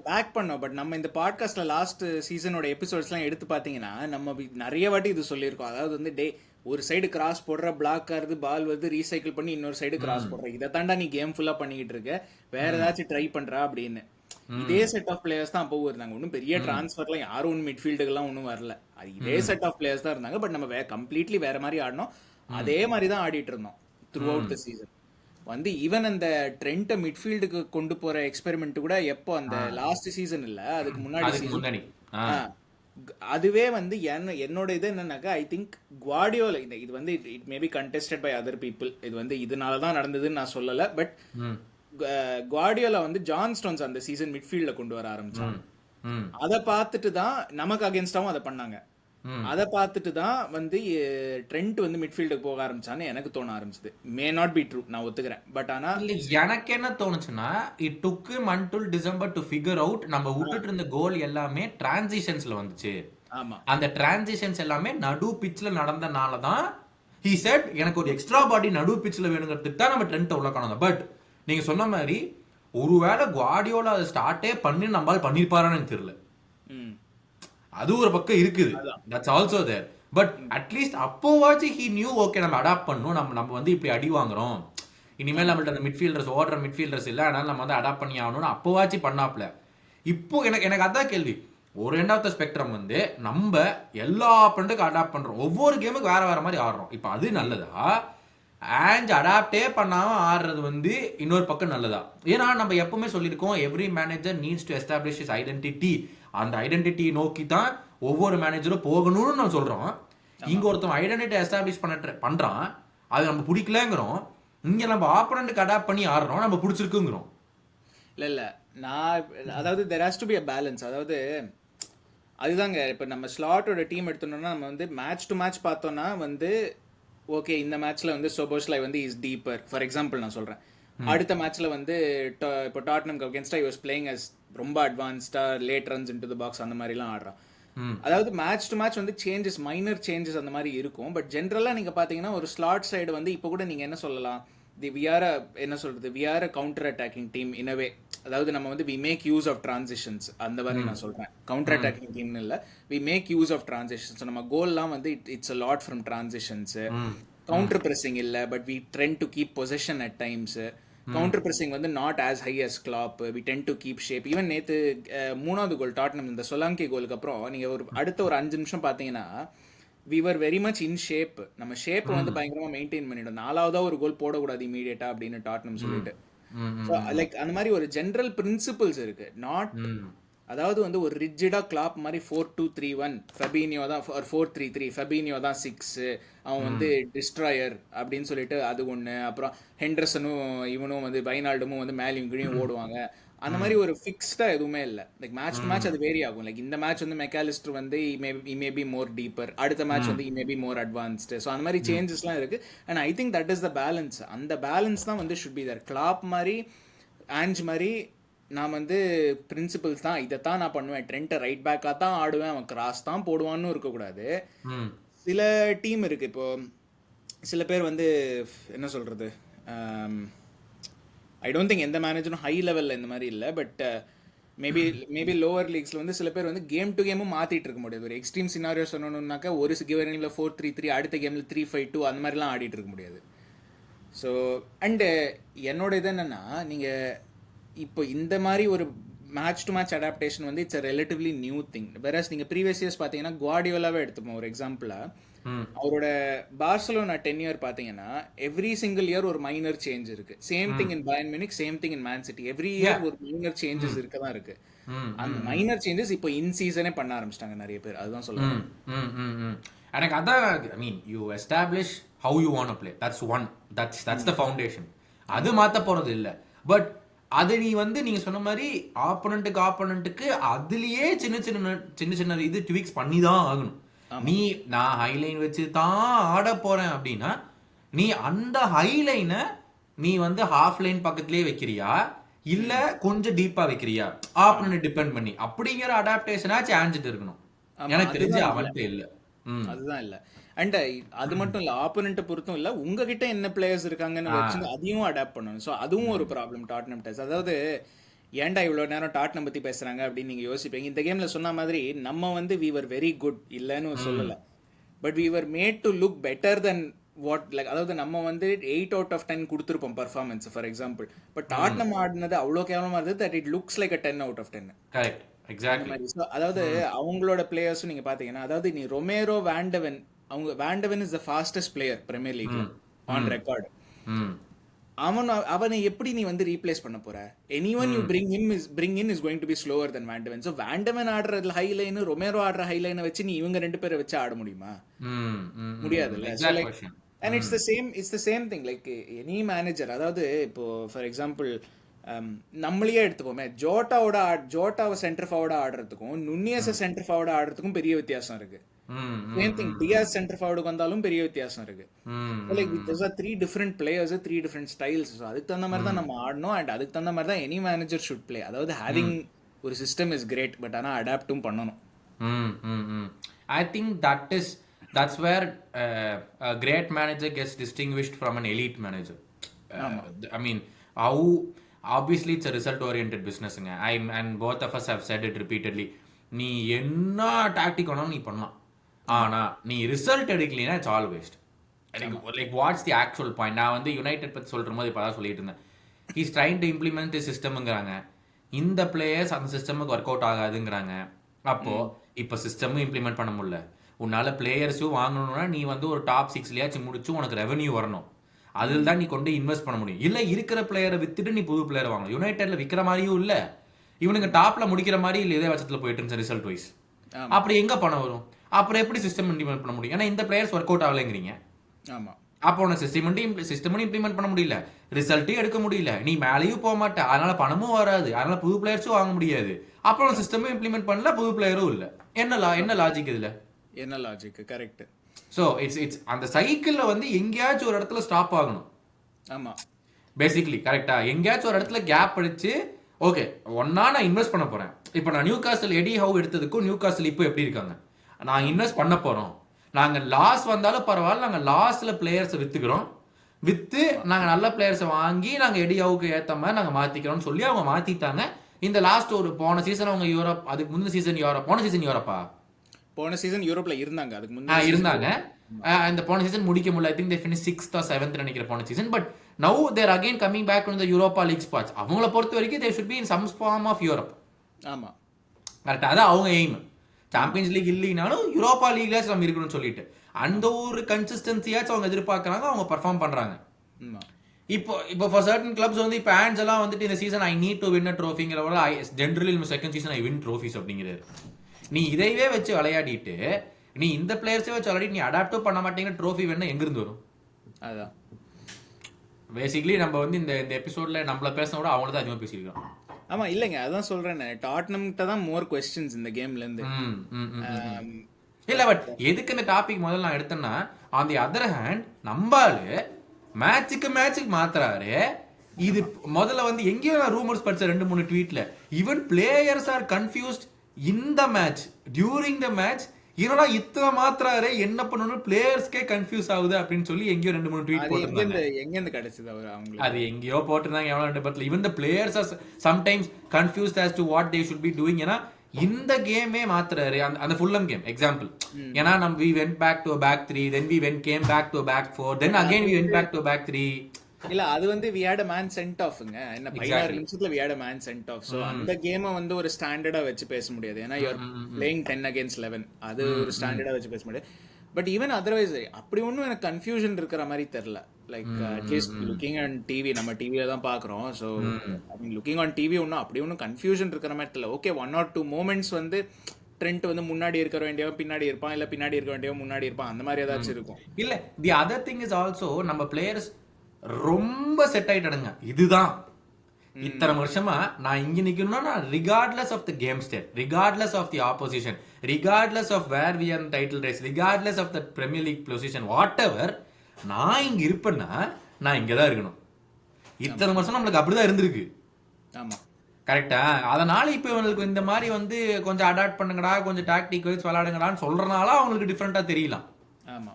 பேக் பண்ணோம். பட் நம்ம இந்த பாட்காஸ்ட்ல லாஸ்ட் சீசனோட எபிசோட்ஸ்லாம் எடுத்து பார்த்தீங்கன்னா நம்ம நிறைய வாட்டி இது சொல்லியிருக்கோம். அதாவது வந்து ஒரு சைடு கிராஸ் போடுற, பிளாக் ஆகுது, பால் வந்து ரீசைக்கிள் பண்ணி இன்னொரு சைடு கிராஸ் போடுற, இதை தாண்டா நீ கேம் ஃபுல்லா பண்ணிக்கிட்டு இருக்க, வேற ஏதாச்சும் ட்ரை பண்றா அப்படின்னு. இதே செட் ஆஃப் பிளேயர்ஸ் தான் அப்போ இருந்தாங்க. ஒன்றும் பெரிய டிரான்ஸ்ஃபர்லாம் யாரும் ஒன்றும் மிட்ஃபீல்டுக்கெல்லாம் ஒன்றும் வரல. அது இதே செட் ஆஃப் பிளேயர்ஸ் தான் இருந்தாங்க. பட் நம்ம கம்ப்ளீட்லி வேற மாதிரி ஆடினோம். அதே மாதிரி தான் ஆடிட்டு இருந்தோம் த்ரூ அவுட் த சீசன். வந்து ஈவன் அந்த ட்ரெண்ட்டை மிட்ஃபீல்டுக்கு கொண்டு போற எக்ஸ்பெரிமெண்ட் கூட எப்போ, அந்த லாஸ்ட் சீசன் இல்ல, அதுக்கு முன்னாடி முன்னாடி அதுவே வந்து என்னோட இது என்னன்னாக்கா, ஐ திங்க் குவார்டியோலா, இது வந்து it may be contested by other people, இது வந்து இதனால தான் நடந்ததுன்னு நான் சொல்லல. பட் குவார்டியோலா வந்து ஜான் ஸ்டோன்ஸ் அந்த சீசன் மிட்ஃபீல்ட்ல கொண்டு வர ஆரம்பிச்சாங்க. அதை பார்த்துட்டு தான் நமக்கு அகேன்ஸ்டாவும் அதை பண்ணாங்க. அதை பார்த்துட்டு தான் வந்து ட்ரெண்ட் வந்து மிட்ஃபீல்டுக்கு போக ஆரம்பிச்சான்னு எனக்கு தோண ஆரம்பிச்சது. மே நாட் பி ட்ரூ, நான் ஒத்துக்கிறேன். பட் ஆனா எனக்கு என்ன தோணுச்சுன்னா, it took him until December to figure out நம்ம விட்டுட்டு இருந்த கோல் எல்லாமே டிரான்சிஷன்ஸ்ல வந்துச்சு. ஆமா, அந்த டிரான்சிஷன்ஸ் எல்லாமே நடு பிட்ச்ல நடந்தனால தான் he said எனக்கு ஒரு எக்ஸ்ட்ரா பாடி நடு பிட்ச்ல வேணுங்கிறதுக்கு தான் நம்ம ட்ரெண்ட் உள்ள காணோம். பட் நீங்க சொன்ன மாதிரி ஒருவேளை குவார்டியோலா அதை ஸ்டார்ட்டே பண்ணி நம்மளால பண்ணிருப்பாரான்னு எனக்கு தெரியல. அது ஒரு பக்கம் இருக்குது, that's also there. But at least அப்போவாச்சும் ஹி நியூ, ஓகே நம்ம அடாப்ட் பண்ணணும், நம்ம வந்து இப்படி அடி வாங்குறோம், இனிமேல் நம்மள்ட்ட அந்த மிட்ஃபீல்டர்ஸ் ஓடுற மிட்ஃபீல்டர்ஸ் இல்லை, அதனால நம்ம வந்து அடாப்ட் பண்ணி ஆகணும்னு அப்போவாச்சும் பண்ணாப்ல. இப்போ எனக்கு அதான் கேள்வி. ஒரு எண்ட் ஆஃப் த ஸ்பெக்ட்ரம் வந்து நம்ம எல்லா ஆப்பனண்ட்டுக்கும் அடாப்ட் பண்றோம், ஒவ்வொரு கேமுக்கு வேற வேற மாதிரி ஆடுறோம். இப்போ அது நல்லதா, ஆன்ஸ் அடாப்டே பண்ணாம ஆடுறது வந்து இன்னொரு பக்கம் நல்லதா? ஏன்னா நம்ம எப்பவுமே சொல்லியிருக்கோம், every manager needs to establish his identity. அந்த ஐடென்டிட்டி நோக்கி தான் ஒவ்வொரு மேனேஜரும் போகணும்னு நம்ம சொல்றோம். இங்க ஒருத்தன் ஐடென்டிட்டி எஸ்டாப்ளிஷ் பண்றான், அது நம்ம பிடிக்கலங்கிறோம். இங்க நம்ம ஆப்பனண்ட்டுக்கு அடாப்ட் பண்ணி ஆடுறோம், நம்ம பிடிச்சிருக்குங்கிறோம். இல்ல நான் அதாவது there has to be a balance. அதாவது அதுதாங்க, இப்போ நம்ம ஸ்லாட்டோட டீம் எடுத்தோம்னா நம்ம வந்து மேட்ச் டு மேட்ச் பார்த்தோம்னா வந்து ஓகே, இந்த மேட்ச்ல வந்து சோபோஸ்லை வந்து இஸ் டீப்பர், ஃபார் எக்ஸாம்பிள் நான் சொல்றேன். அடுத்த மேட்ச்ல வந்து இப்போ டாட்னம்க்கு அகேன்ஸ்டா he was playing as ரொம்ப அட்வான்ஸ்டா late runs into the box அந்த மாதிரிலாம் ஆடுறான். அதாவது மேட்ச் டு மேட்ச் வந்து சேஞ்சஸ், மைனர் சேஞ்சஸ் அந்த மாதிரி இருக்கும். பட் ஜென்ரலா நீங்க பாத்தீங்கன்னா ஒரு ஸ்லாட் சைடு வந்து இப்போ கூட நீங்க என்ன சொல்லலாம், என்ன சொல்றது, we are a counter attacking team in a way. அதாவது நம்ம வந்து we make use of transitions, அந்த மாதிரி நான் சொல்றேன். கவுண்டர் அட்டாக்கிங் டீம்னு இல்லை, we make use of transitions. நம்ம கோல்லாம் வந்து it's a lot from transitions. Counter pressing இல்லை, but we tend to keep position at times. Counter pressing வந்து not as high as Klopp, we tend to keep shape. Even நேற்று 3வது கோல் டாட்னம், இந்த சொலாங்கி கோலுக்கு அப்புறம் நீங்கள் அடுத்த ஒரு 5 நிமிஷம் பார்த்தீங்கன்னா we were very much in shape. நம்ம ஷேப் வந்து பயங்கரமா மெயின்டைன் பண்ணிடும். 4வதா ஒரு கோல் போடக்கூடாது இமீடியட்டா அப்படின்னு டாட்னம் சொல்லிட்டு. லைக் அந்த மாதிரி ஒரு ஜெனரல் பிரின்சிபிள்ஸ் இருக்கு. நாட் அதாவது வந்து ஒரு ரிஜிடா கிளாப் மாதிரி 4-2-3-1 ஃபெபினியோ தான், 4-3-3 ஃபெபினியோ தான் 6, அவன் வந்து டிஸ்ட்ராயர் அப்படின்னு சொல்லிட்டு அது ஒன்று. அப்புறம் ஹெண்டர்சனும் இவனும் வந்து வைனால்டமும் வந்து மேலேயும் கீழையும் ஓடுவாங்க. அந்த மாதிரி ஒரு ஃபிக்ஸ்டா எதுவுமே இல்லை. லைக் மேட்ச் டு மேட்ச் அது வேரி ஆகும். லைக் இந்த மேட்ச் வந்து மெக்காலிஸ்டர் வந்து மே பி மோர் டீப்பர், அடுத்த மேட்ச் வந்து may be more advanced. So அந்த மாதிரி சேஞ்சஸ்லாம் இருக்கு. And I think that is the balance. அந்த பேலன்ஸ் தான் வந்து ஷுட் பி தர். கிளாப் மாதிரி ஆன்ஜ் மாதிரி நான் வந்து பிரின்சிபல்ஸ் தான், இதைத்தான் நான் பண்ணுவேன், ட்ரெண்ட்டை ரைட் பேக்காக தான் ஆடுவேன், அவன் கிராஸ் தான் போடுவான்னு இருக்கக்கூடாது. சில டீம் இருக்கு, இப்போ சில பேர் வந்து என்ன சொல்றது, ஐ டோன்ட் திங்க் எந்த மேனேஜரும் ஹை லெவலில் இந்த மாதிரி இல்லை. பட் மேபி லோவர் லீக்ஸில் வந்து சில பேர் வந்து கேம் டு கேமும் மாற்றிட்டு இருக்க முடியாது. ஒரு எக்ஸ்ட்ரீம் சினாரியோ சொன்னோம்னாக்கா ஒரு கேமில் 4-3-3, அடுத்த கேமில் 3-5-2 அந்த மாதிரிலாம் ஆடிட்டு இருக்க முடியாது. ஸோ அண்டு என்னோட இது என்னென்னா, நீங்கள் இப்போ இந்த மாதிரி ஒரு மேட்ச் டு மேட்ச் அடாப்டேஷன் வந்து it's a relatively new thing. Whereas நீங்கள் ப்ரீவியஸ் இயர்ஸ் பார்த்தீங்கன்னா குவார்டியோலாவே எடுத்துப்போம் ஒரு எக்ஸாம்பிளாக. அவரோட பார்சலோனா டென்யூர் பார்த்தீங்கன்னா எவ்ரி சிங்கிள் இயர் ஒரு மைனர் சேஞ்ச் இருக்கு. Same thing in Bayern Munich, same thing in man city. Every year ஒரு மைனர் சேஞ்சஸ் இருக்க தான் இருக்கு. அந்த மைனர் சேஞ்சஸ் இப்போ இன் சீசனே பண்ண ஆரம்பிச்சிட்டாங்க நிறைய பேர். அதுதான் சொல்லுவாங்க. எனக்கு அதான், I mean you establish how you want to play, that's one, that's the foundation. அது மாற்ற போறது இல்லை. பட் அது நீ வந்து நீங்க சொன்ன மாதிரி ஆப்போனண்ட்டுக்கு அதுலயே சின்ன சின்ன இது ட்வீக்ஸ் பண்ணி தான் ஆகணும். நீ நான் ஹைலைன் வச்சு தான் ஆட போறேன் அப்படின்னா நீ அந்த ஹைலைனை நீ வந்து ஹாஃப் லைன் பக்கத்துலயே வைக்கிறியா இல்ல கொஞ்சம் டீப்பா வைக்கிறியா, ஆப்போனண்ட் டிபெண்ட் பண்ணி அப்படிங்கிற அடாப்டேஷனா சான்ஸ் இருக்கணும். எனக்கு தெரிஞ்சு அவன்கிட்ட இல்ல. அதுதான் இல்ல. அண்ட் அது மட்டும் இல்ல, ஆப்போனண்ட்டை பொறுத்தும் இல்ல, உங்ககிட்ட என்ன பிளேயர்ஸ் இருக்காங்கன்னு வச்சு அதையும் அடாப்ட் பண்ணணும். ஸோ அதுவும் ஒரு ப்ராப்ளம் டாட்னம் டெஸ்ட். அதாவது ஏன்டா இவ்வளோ நேரம் டாட்னம் பற்றி பேசுகிறாங்க அப்படின்னு நீங்கள் யோசிப்பீங்க. இந்த கேமில் சொன்ன மாதிரி நம்ம வந்து வி வர் வெரி குட் இல்லைன்னு சொல்லலை, but we were made to look better than what, like அதாவது நம்ம வந்து 8 out of 10 கொடுத்துருப்போம் performance for example. But Tottenham ஆடினது அவ்வளோ கேவலமாக இருந்தது that it looks like a 10 out of 10. அதாவது அவங்களோட பிளேயர்ஸும் நீங்கள் பார்த்தீங்கன்னா, அதாவது நீ ரொமேரோ, வேண்டவன், அவங்க Van de Ven is the fastest player Premier லீக்ல ஆன் ரெக்கார்டு. அவனை எப்படி நீ வந்து ரீப்ளேஸ் பண்ண போற? Anyone you bring in is going to be slower than Van de Ven. So Van de Ven ஆடுற ஹை லைன், ரொமேரோ ஆடுற ஹை லைனை வச்சு நீ இவங்க 2 பேரை வச்சு ஆட முடியுமா? முடியாது. And it's the same thing like any manager. அதாவது இப்போ ஃபார் எக்ஸாம்பிள் நம்மளையே எடுத்துப்போமே, ஜோட்டாவை சென்டர் ஃபார்வர்டா ஆடுறதுக்கும் நுண்ணியஸை சென்டர் ஃபார்வர்டா ஆடுறதுக்கும் பெரிய வித்தியாசம் இருக்கு. சேம் திங் டியாஸ் சென்டர் ஃபார்வர்டுக்கு வந்தாலும் பெரிய வித்தியாசம் இருக்கு. Like those are 3 different players, 3 different styles. So அதுக்கு தகுந்த மாதிரி தான் நம்ம ஆடணும். அண்ட் அதுக்கு தகுந்த மாதிரி தான் எனி மேனேஜர் ஷுட் பிளே. அதாவது ஹேவிங் ஒரு சிஸ்டம் இஸ் கிரேட், பட் ஆனால் அடாப்டும் பண்ணணும். I think that's where a great manager gets distinguished from an elite manager. I mean, how obviously it's a result oriented business. And both of us have said it repeatedly. நீ என்ன டாக்டிக் வேணாலும் நீ பண்ணலாம், ஆனா நீ ரிசல்ட் எடுக்கலைன்னா it's all waste. Like what's the actual point? நான் வந்து யுனைடெட் பற்றி சொல்கிற போது இப்போ தான் சொல்லிட்டு இருந்தேன். He's trying to implement the சிஸ்டம்ங்கிறாங்க, இந்த பிளேயர்ஸ் அந்த சிஸ்டமுக்கு ஒர்க் அவுட் ஆகாதுங்கிறாங்க. அப்போ இப்போ சிஸ்டமும் இம்ப்ளிமெண்ட் பண்ண முடியல, உன்னால பிளேயர்ஸும் வாங்கணும்னா நீ வந்து ஒரு டாப் 6லயாச்சும் முடிச்சு உனக்கு ரெவன்யூ வரணும். அதில் தான் நீ கொண்டு இன்வெஸ்ட் பண்ண முடியும். இல்லை இருக்கிற பிளேயரை வித்துட்டு நீ புது பிளேயர் வாங்கணும். யுனைடெட்ல விற்கிற மாதிரியும் இல்லை, இவனுக்கு டாப்ல முடிக்கிற மாதிரி இல்லை, இதே பட்சத்தில் போயிட்டு இருந்துச்சு ரிசல்ட் வைஸ். அப்படி எங்க பணம் வரும்? அப்புறம் எப்படி சிஸ்டம் இம்ப்ளிமெண்ட் பண்ண முடியும்? ஏன்னா இந்த பிளேயர்ஸ் ஒர்க் அவுட் ஆகலைங்கிறீங்க. அப்போ உனக்கு சிஸ்டம் இம்ப்ளிமெண்ட் பண்ண முடியல, ரிசல்ட்டும் எடுக்க முடியல, நீ மேலேயும் போக மாட்டேன், அதனால பணமும் வராது, அதனால புது பிளேயர்ஸும் வாங்க முடியாது. அப்புறம் சிஸ்டமும் இம்ப்ளிமெண்ட் பண்ணல, புது பிளேயரும் இல்லை. என்ன லாஜிக் இதுல? என்ன லாஜிக்? கரெக்ட். ஸோ இட்ஸ் அந்த சைக்கிள்ல வந்து எங்கேயாச்சும் ஒரு இடத்துல ஸ்டாப் ஆகணும். ஆமா, பேசிக்கலி கரெக்டா. எங்கேயாச்சும் ஒரு இடத்துல கேப் அடிச்சு ஓகே ஒன்னா நான் இன்வெஸ்ட் பண்ண போறேன். இப்போ நான் நியூ காஸ்டல் எடி ஹவ் எடுத்ததுக்கும் நியூ காஸ்டல் இப்போ எப்படி இருக்காங்க, நாங்கள் இன்வெஸ்ட் பண்ண போறோம், நாங்கள் லாஸ் வந்தாலும் பரவாயில்ல, நாங்கள் லாஸ்ட்ல பிளேயர்ஸை வித்துக்கிறோம், வித்து நாங்கள் நல்ல பிளேயர்ஸை வாங்கி நாங்கள் எடி ஹவுக்கு ஏற்ற மாதிரி நாங்கள் மாத்திக்கிறோம்னு சொல்லி அவங்க மாத்திட்டாங்க. இந்த லாஸ்ட் ஒரு போன சீசன் அவங்க யூரோப், அதுக்கு முந்தின சீசன் யூரோப், போன சீசன் யூரோப்ல இருந்தாங்க, அதுக்கு முன்னாடி இருந்தாங்க. இந்த போன சீசன் முடிக்க முடியல. I think they finish 6th or 7th நினைக்கிற போன season. But now they're again coming back to the Europa League spots. அவங்கள பொறுத்த வரைக்கும் they should be in some form of Europe. ஆமா, கரெக்டா. அதான் அவங்க எய்ம். சாம்பியன்ஸ் லீக் இல்லைனாலும் யூரோப்பா லீக்ல நம்ம இருக்கணும்னு சொல்லிட்டு அந்த ஒரு கன்சிஸ்டன்சியாச்சும் அவங்க எதிர்பார்க்கறாங்க, அவங்க பெர்ஃபார்ம் பண்றாங்க. இப்போ ஃபார் சர்டன் கிளப்ஸ் வந்து இப்போ ஆண்ட்ஸ் எல்லாம் வந்துட்டு இந்த season I need to win a ட்ரோஃபிங்கிறவங்க ஜென்ரலி இந்த second season I win trophies அப்படிங்கிறது. நீ இதைவே வச்சு விளையாடிட்டு நீ இந்த பிளேயர்ஸே வச்சு விளையாடி நீ அடாப்டும் பண்ண மாட்டேங்கிற ட்ரோஃபி வேணா எங்கிருந்து வரும்? அதான் பேசிக்கலி நம்ம வந்து இந்த எபிசோட்ல நம்மள பேசின கூட அவங்கள தான் அதிகமாக பேசியிருக்கோம். ஆமா இல்லைங்க, அதான் சொல்றேன், டாட்னம்கிட்ட தான் மோர் கொஸ்டின்ஸ் இந்த கேம்ல இருந்து. ம், ம், ம், ம், ம். இல்ல பட் எதுக்கு இந்த டாபிக் முதல்ல நான் எடுத்தேன்னா, ஆன் தி அதர் ஹேண்ட் நம்பாலு மேட்சுக்கு மாத்துறாரு. இது முதல்ல வந்து எங்கேயோ நான் ரூமர்ஸ் படிச்ச 2-3 ட்வீட்ல, even players are confused in the match during the match. என்னடா இத்தனை மாத்துறாரு, என்ன பண்ணணும், பிளேயர்ஸ்க்கே கன்ஃபியூஸ் ஆகுது அப்படின்னு சொல்லி எங்கேயோ 2-3 ட்வீட் அது போட்டிருந்தாங்க. எங்க இருந்து கிடைச்சது அவங்களுக்கு? அது எங்கேயோ போட்டிருந்தாங்க, எவ்வளோ 2 படத்துல. Even the players R sometimes confused as to what they should be doing. ஏன்னா இந்த கேமே மாத்துறாரு, அந்த ஃபுல்லம் கேம் எக்ஸாம்பிள். ஏன்னா நம்ம we went back to a back 3, then we came back to a back 4, then again we went back to a back 3. இல்ல அது வந்து we had a man sent offங்க. என்ன 16 நிமிஷத்துல we had a man sent off. So அந்த கேமை வந்து ஒரு ஸ்டாண்டர்டா வச்சு பேச முடியாது. ஏன்னா you are playing 10 against 11. அது ஒரு ஸ்டாண்டர்டா வச்சு பேச முடியாது. பட் ஈவன் அதர்வைஸ் அப்படி ஒன்றும் எனக்கு கன்ஃபியூஷன் இருக்கிற மாதிரி தெரியல. Like at least looking on TV, நம்ம டிவியில தான் பாக்குறோம். ஸோ லுக்கிங் ஆன் டிவி ஒன்றும் அப்படி ஒன்றும் கன்ஃபியூஷன் இருக்கிற மாதிரி தெரியல. ஓகே 1 or 2 மூமெண்ட்ஸ் வந்து ட்ரெண்ட் வந்து முன்னாடி இருக்க வேண்டியவன் பின்னாடி இருப்பான், இல்ல பின்னாடி இருக்க வேண்டியவன் முன்னாடி இருப்பான், அந்த மாதிரி ஏதாச்சும் இருக்கும். இல்ல the other thing is also நம்ம பிளேயர்ஸ் ரொம்ப செட் ஆயிட்டானுங்க. இதுதான் இத்தனை வருஷமா நான் இங்க நிக்கணும்னா, regardless of the game state, regardless of the opposition, regardless of where we are title race, regardless of the Premier League position, whatever, நான் இங்க இருப்பேன்னா நான் இங்கதான் இருக்கணும். இத்தனை வருஷம் நம்மளுக்கு அப்படிதான் இருந்திருக்கு. ஆமா கரெக்டா? அதனால இப்ப இவங்களுக்கு இந்த மாதிரி வந்து கொஞ்சம் அடாப்ட் பண்ணுங்கடா, கொஞ்சம் டாக்டிக் வைஸ் விளையாடுங்கடான்னு சொல்றனால அவங்களுக்கு டிஃப்ரெண்டா தெரியலாம். ஆமா.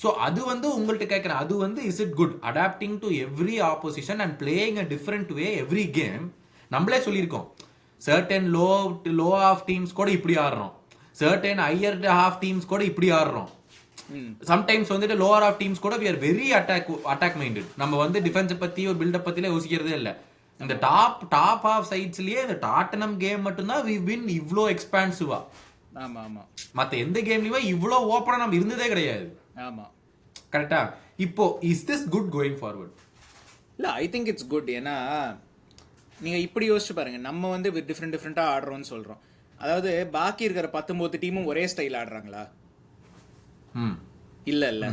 ஸோ அது வந்து உங்கள்கிட்ட கேட்குறேன், அது வந்து is it good adapting to every opposition and playing a different way every game? நம்மளே சொல்லியிருக்கோம், சர்டன் லோ ஆஃப் டீம்ஸ் கூட இப்படி ஆடுறோம், சர்டன் ஹையர் ஹாஃப் டீம்ஸ் கூட இப்படி ஆடுறோம். சம்டைம்ஸ் வந்துட்டு லோவர் ஆஃப் டீம்ஸ் கூட we are very attack minded. நம்ம வந்து டிஃபென்ஸ் பத்தி ஒரு பில்டப் பத்தில யோசிக்கிறதே இல்லை. இந்த டாப் ஆஃப் சைட்ஸ்லயே இந்த டாட்டனம் கேம் மட்டும்தான் we win இவ்ளோ எக்ஸ்பான்சிவா. ஆமா ஆமா. மத்த எந்த கேம்லயுமே இவ்ளோ ஓப்பனா நம்ம இருந்ததே கிடையாது. ஆமா கரெக்டா? இப்போ is this good going forward? இல்ல ஐ திங்க் இட்ஸ் குட். ஏன்னா நீங்க இப்படி யோசிச்சு பாருங்க, நம்ம வந்து டிஃப்ரெண்டா ஆடுறோம்னு சொல்றோம். அதாவது பாக்கி இருக்கிற 19 டீமும் ஒரே ஸ்டைல் ஆடுறாங்களா? இல்ல.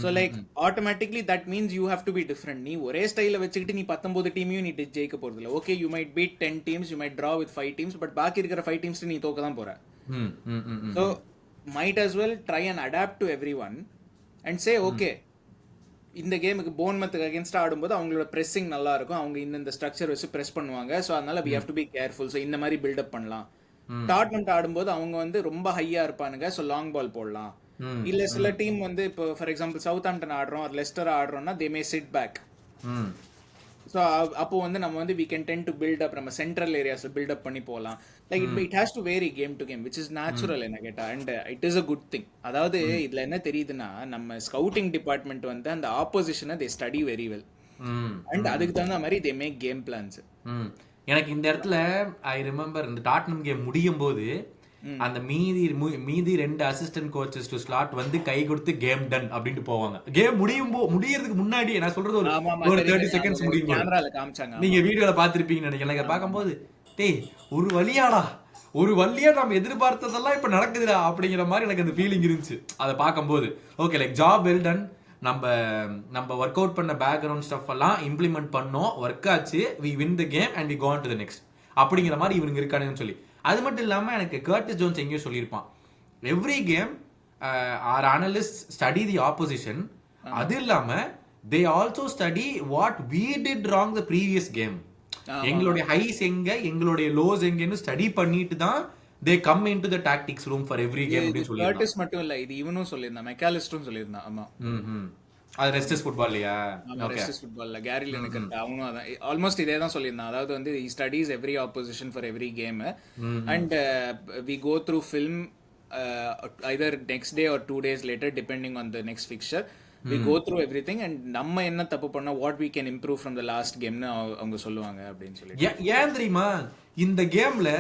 So like automatically that means you have to be different. நீ ஒரே ஸ்டைல வச்சுக்கிட்டு நீ 19 டீமையும் நீ ஜெயிக்க போறது இல்ல. Okay you might beat 10 teams, you might draw with 5 teams, but பாக்கி இருக்கிற 5 teams நீ தோக்க தான் போற. So might as well try and adapt to everyone and say okay, இந்த கேமுக்கு போன்மத்துக்கு அகேன்ஸ்ட் ஆடும்போது அவங்களோட pressing நல்லா இருக்கும், அவங்க இந்த ஸ்ட்ரக்சர் வச்சு பிரஸ் பண்ணுவாங்க. ஸோ அதனால we have to be careful. So இந்த மாதிரி பில்டப் பண்ணலாம். டாட்னம்ட் ஆடும்போது அவங்க வந்து ரொம்ப ஹையா இருப்பானுங்க, ஸோ லாங் பால் போடலாம். இல்ல சில டீம் வந்து இப்போ ஃபார் எக்ஸாம்பிள் சவுத்ஹாம்ப்டன் ஆடுறோம், லெஸ்டர் ஆடுறோம்னா they may sit back. So அப்போ வந்து நம்ம வந்து we can tend to build up, நம்ம சென்ட்ரல் ஏரியாஸ் பில்டப் பண்ணி போகலாம். Like it has to vary game to game, which is natural என்ன கேட்டா, and it is a good thing. அதாவது இதுல என்ன தெரியுதுன்னா, நம்ம ஸ்கவுட்டிங் டிபார்ட்மெண்ட் வந்து அந்த ஆப்போசிஷனை they study very well, and அதுக்கு தகுந்த மாதிரி they make game plans. எனக்கு இந்த இடத்துல ஐ ரிமெம்பர் இந்த டாட்னம் கேம் முடியும் போது அந்த மீதி 2 அசிஸ்டன்ட் கோச்சஸ் டு ஸ்லாட் வந்து கை கொடுத்து கேம் டன் அப்படின்ட்டு போவாங்க. கேம் முடியறதுக்கு முன்னாடி நான் சொல்றது ஒரு 30 செகண்ட்ஸ் முடியும். நீங்க வீடியோல பாத்திருப்பீங்கன்னு நினைக்கிறேன். எனக்கு பார்க்கும்போது டேய் ஒரு வழியா நம்ம எதிர்பார்த்ததெல்லாம் இப்ப நடக்குதுடா அப்படிங்கிற மாதிரி எனக்கு அந்த ஃபீலிங் இருந்துச்சு அதை பார்க்கும்போது. Okay like job well done, நம்ம ஒர்க் அவுட் பண்ண பேக்ரவுண்ட் ஸ்டஃப் எல்லாம் இம்ப்ளிமெண்ட் பண்ணோம், ஒர்க் ஆச்சு, we win the game and we go on to the next அப்படிங்கிற மாதிரி இவனுங்க இருக்கானுன்னு சொல்லி. அது மட்டும் இல்லாம எனக்கு கர்டிஸ் ஜோன்ஸ் எங்கேயோ சொல்லியிருப்பான், every game our analyst study the opposition. அது இல்லாம they also study what we did wrong the previous game. எங்களுடைய ஹைஸ் எங்க, எங்களுடைய லோஸ் எங்கன்னு ஸ்டடி பண்ணிட்டு தான் they come into the tactics room for every game அப்படி சொல்லி. கர்டிஸ் மட்டும் இல்ல, இது இவனும் சொல்லியிருந்தான், மெக்காலிஸ்டரும் சொல்லியிருந்தான். ஆமா அது ரெஸ்டஸ் ஃபுட்பால்லையா? ரெஸ்டஸ் ஃபுட்பால்ல கேரி லினக்கர் அவனும் அதான் ஆல்மோஸ்ட் இதே தான் சொல்லியிருந்தான். அதாவது வந்து he studies every opposition for every game and we go through film either next day or 2 days later depending on the next fixture. We go through everything and நம்ம என்ன தப்பு பண்ணா what we can improve from the last game னு அவங்க சொல்லுவாங்க அப்படின்னு சொல்லி. ஏன் தெரியுமா இந்த கேம்ல